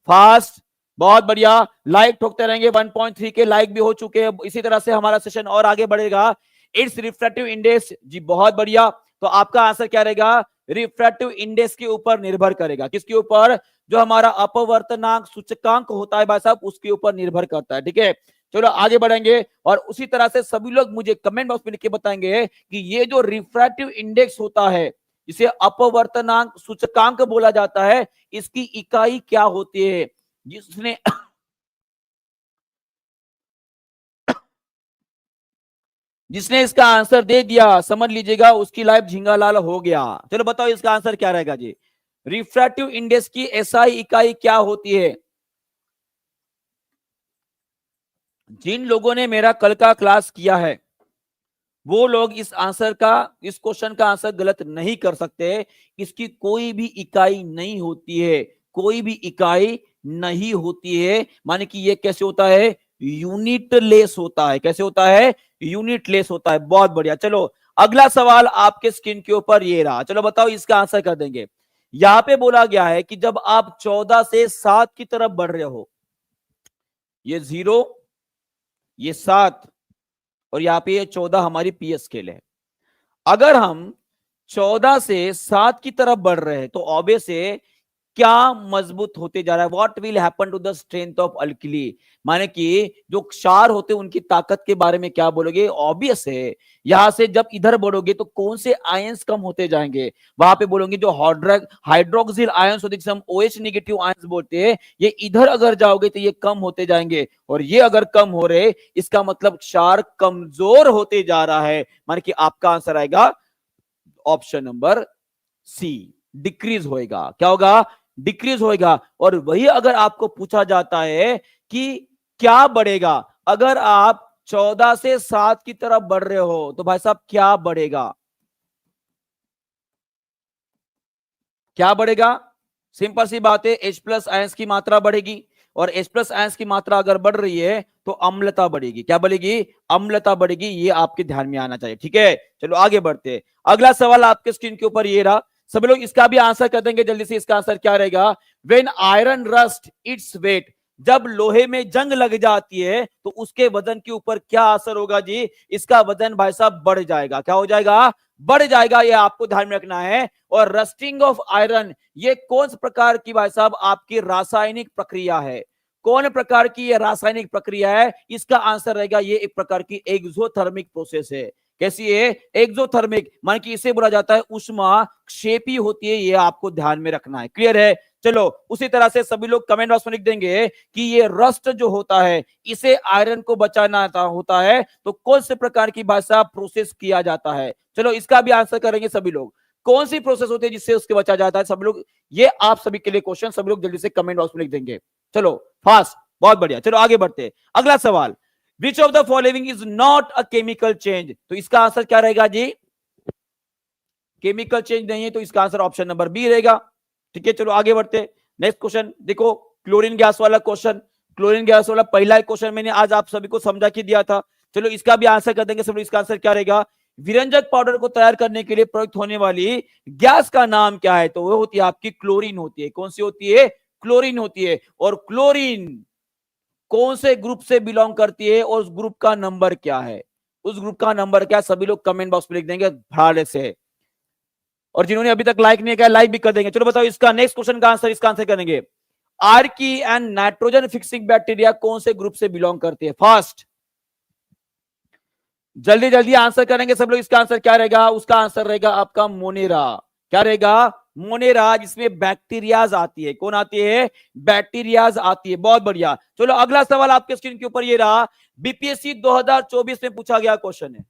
फास्ट। बहुत बढ़िया, लाइक ठोकते रहेंगे। 1.3 के लाइक भी हो चुके हैं। इसी तरह से हमारा सेशन और आगे बढ़ेगा। इट्स रिफ्रैक्टिव इंडेक्स जी, बहुत बढ़िया। तो आपका आंसर क्या रहेगा? रिफ्रैक्टिव इंडेक्स के ऊपर निर्भर करेगा। किसके ऊपर? जो हमारा अपवर्तनांक सूचकांक होता है भाई साहब, उसके ऊपर निर्भर करता है। ठीक है, चलो आगे बढ़ेंगे। और उसी तरह से सभी लोग मुझे कमेंट बॉक्स में लिख के बताएंगे कि ये जो रिफ्रैक्टिव इंडेक्स होता है, इसे अपवर्तनांक सूचकांक बोला जाता है, इसकी इकाई क्या होती है? जिसने जिसने इसका आंसर दे दिया, समझ लीजिएगा उसकी लाइफ झींगा लाल हो गया। चलो बताओ इसका आंसर क्या रहेगा जी? रिफ्रैक्टिव इंडेक्स की एसआई इकाई क्या होती है? जिन लोगों ने मेरा कल का क्लास किया है वो लोग इस आंसर का, इस क्वेश्चन का आंसर गलत नहीं कर सकते। इसकी कोई भी इकाई नहीं होती है, कोई भी इकाई नहीं होती है। माने कि ये कैसे होता है? यूनिट लेस होता है। कैसे होता है? यूनिट लेस होता है। बहुत बढ़िया। चलो अगला सवाल आपके स्क्रीन के ऊपर ये रहा, चलो बताओ इसका आंसर कर देंगे। यहां पे बोला गया है कि जब आप 14 से 7 की तरफ बढ़ रहे हो, ये 0, ये 7, और यहाँ पे ये 14 हमारी पी स्केल है। अगर हम 14 से 7 की तरफ बढ़ रहे हैं तो ऑब्वियस है क्या मजबूत होते जा रहा है? What will happen to the strength of alkali, माने कि जो क्षार होते हैं उनकी ताकत के बारे में क्या बोलोगे? ऑब्वियस है, यहां से जब इधर बढ़ोगे तो कौन से आयंस कम होते जाएंगे? वहां पे बोलोगे जो हाइड्रोक्सिल आयंस होते हैं, हम OH नेगेटिव आयंस बोलते हैं, ये इधर अगर जाओगे तो ये कम होते जाएंगे। और ये अगर कम हो रहे, इसका मतलब क्षार कमजोर होते जा रहा है। माने कि आपका आंसर आएगा ऑप्शन नंबर सी, डिक्रीज होएगा। क्या होगा? डिक्रीज होएगा। और वही अगर आपको पूछा जाता है कि क्या बढ़ेगा, अगर आप 14 से 7 की तरफ बढ़ रहे हो तो भाई साहब क्या बढ़ेगा? क्या बढ़ेगा? सिंपल सी बात है, H+ आयंस की मात्रा बढ़ेगी। और H+ आयंस की मात्रा अगर बढ़ रही है तो अम्लता बढ़ेगी। क्या बढ़ेगी? अम्लता बढ़ेगी। ये आपके ध्यान में आना चाहिए। ठीक है, चलो आगे बढ़ते हैं। अगला सवाल आपके स्क्रीन के ऊपर ये रहा, सभी लोग इसका भी आंसर कर देंगे जल्दी से। इसका आंसर क्या रहेगा? When iron rust its weight जब लोहे में जंग लग जाती है तो उसके वजन के ऊपर क्या असर होगा जी? इसका वजन भाई साहब बढ़ जाएगा। क्या हो जाएगा? बढ़ जाएगा। ये आपको ध्यान में रखना है। और रस्टिंग ऑफ आयरन, ये कौन सी प्रकार की भाई साहब आपकी रासायनिक प्रक्रिया है? कौन प्रकार की ये रासायनिक प्रक्रिया है? इसका आंसर रहेगा ये एक प्रकार की एक्सोथर्मिक प्रोसेस है। कैसी है? एक्सोथर्मिक, मान कि इसे बोला जाता है उष्मा क्षेपी होती है। ये आपको ध्यान में रखना है। क्लियर है? चलो उसी तरह से सभी लोग कमेंट बॉक्स में लिख देंगे कि ये रस्ट जो होता है इसे आयरन को बचाना होता है तो कौन से प्रकार की भाषा प्रोसेस किया जाता है? चलो इसका भी आंसर करेंगे सभी लोग। कौन सी प्रोसेस होती है जिससे उसके बचा जाता है? सब लोग, ये आप सभी के लिए क्वेश्चन सभी लोग जल्दी से कमेंट बॉक्स में लिख देंगे। चलो फास्ट, बहुत बढ़िया। चलो आगे बढ़ते हैं। अगला सवाल, which of the following is not a chemical change? तो इसका आंसर क्या रहेगा जी? केमिकल चेंज नहीं है तो इसका आंसर ऑप्शन नंबर बी रहेगा। ठीक है, चलो आगे बढ़ते। नेक्स्ट क्वेश्चन देखो, क्लोरीन गैस वाला क्वेश्चन। क्लोरीन गैस वाला पहला क्वेश्चन मैंने आज आप सभी को समझा के दिया था। चलो इसका भी आंसर कर देंगे सब लोग। इसका आंसर क्या रहेगा? विरंजक पाउडर को तैयार करने के लिए प्रयुक्त होने वाली गैस का नाम क्या है? तो वो होती है आपकी क्लोरीन होती है। कौन सी होती है? क्लोरीन होती है। और क्लोरीन कौन से ग्रुप से बिलोंग करती है और उस ग्रुप का नंबर क्या है? उस ग्रुप का नंबर क्या? सभी लोग कमेंट बॉक्स में लिख देंगे भाड़े से। और जिन्होंने अभी तक लाइक नहीं किया लाइक भी कर देंगे। चलो बताओ इसका नेक्स्ट क्वेश्चन का आंसर, इसका आंसर करेंगे। Archie and nitrogen fixing bacteria कौन से ग्रुप से बिलोंग करती है? फास्ट, जल्दी जल्दी आंसर करेंगे सब लोग। इसका आंसर क्या रहेगा? उसका आंसर रहेगा आपका मोनेरा। क्या रहेगा? मोनेरा, जिसमें बैक्टीरियाज आती है। कौन आती है? बैक्टीरियाज आती है। बहुत बढ़िया। चलो अगला सवाल आपके स्क्रीन के ऊपर ये रहा, बीपीएससी 2024 में पूछा गया क्वेश्चन है।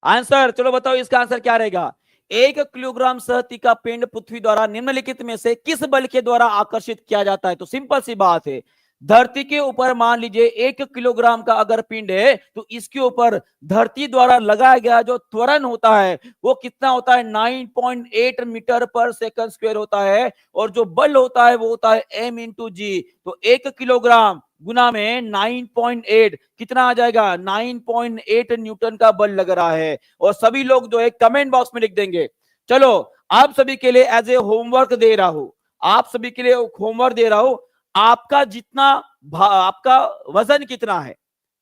आंसर चलो बताओ, इसका आंसर क्या रहेगा? 1 किलोग्राम सहती का पिंड पृथ्वी द्वारा निम्नलिखित में से किस बल के द्वारा आकर्षित किया जाता है? तो सिंपल सी बात है, धरती के ऊपर मान लीजिए 1 किलोग्राम का अगर पिंड है तो इसके ऊपर धरती द्वारा लगाया गया जो त्वरण होता है वो कितना होता है? 9.8 मीटर पर सेकंड स्क्वायर होता है। और जो बल होता है वो होता है m इंटू जी। तो 1 किलोग्राम गुना में 9.8 कितना आ जाएगा? 9.8 न्यूटन का बल लग रहा है। और सभी लोग जो है कमेंट बॉक्स में लिख देंगे। चलो आप सभी के लिए एज ए होमवर्क दे रहा हूं, आप सभी के लिए होमवर्क दे रहा हूं। आपका जितना आपका वजन कितना है,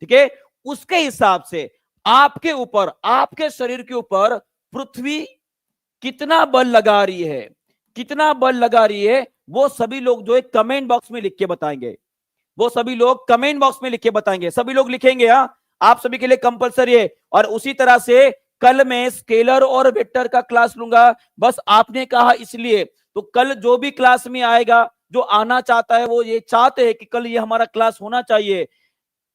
ठीक है, उसके हिसाब से आपके ऊपर, आपके शरीर के ऊपर पृथ्वी कितना बल लगा रही है, कितना बल लगा रही है, वो सभी लोग जो है कमेंट बॉक्स में लिख के बताएंगे। वो सभी लोग कमेंट बॉक्स में लिख के बताएंगे। सभी लोग लिखेंगे। आप सभी के लिए कंपलसरी है। और उसी तरह से कल मैं स्केलर और वेक्टर का क्लास लूंगा। बस आपने कहा इसलिए, तो कल जो भी क्लास में आएगा, जो आना चाहता है, वो ये चाहते हैं कि कल ये हमारा क्लास होना चाहिए,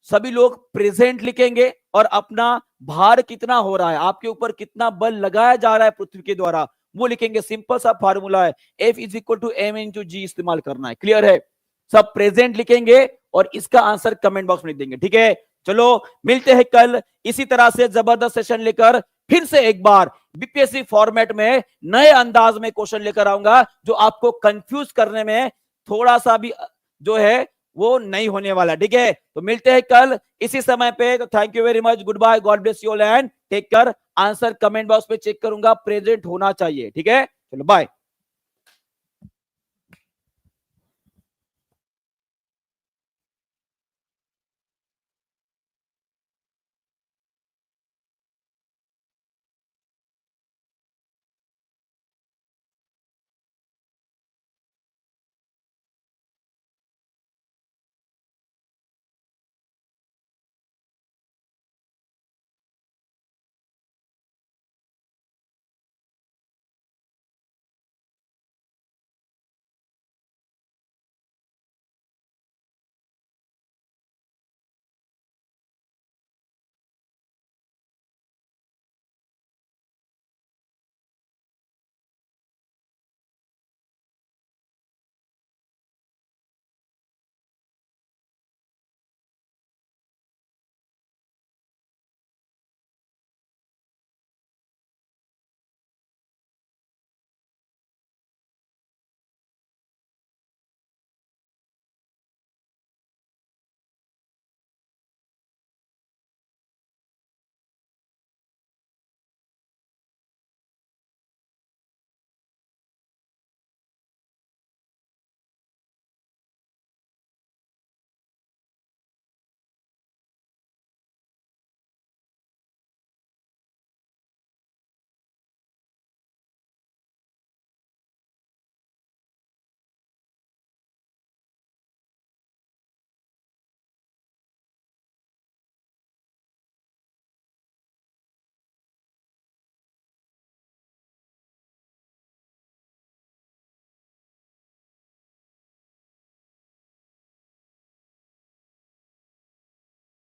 सभी लोग प्रेजेंट लिखेंगे और अपना भार कितना हो रहा है, आपके ऊपर कितना बल लगाया जा रहा है पृथ्वी के द्वारा, वो लिखेंगे। सिंपल सा फार्मूला है, F is equal to M into G इस्तेमाल करना है। क्लियर है? सब प्रेजेंट लिखेंगे और इसका आंसर कमेंट बॉक्स में लिख देंगे। ठीक है, चलो मिलते हैं कल इसी तरह से जबरदस्त सेशन लेकर। फिर से एक बार बीपीएससी फॉर्मेट में नए अंदाज में क्वेश्चन लेकर आऊंगा जो आपको कंफ्यूज करने में थोड़ा सा भी जो है वो नहीं होने वाला। ठीक है, तो मिलते हैं कल इसी समय पे। तो thank you very much, good bye, God bless you all and take care. Answer comment box पे चेक करूंगा, प्रेजेंट होना चाहिए। ठीक है, चलो बाय।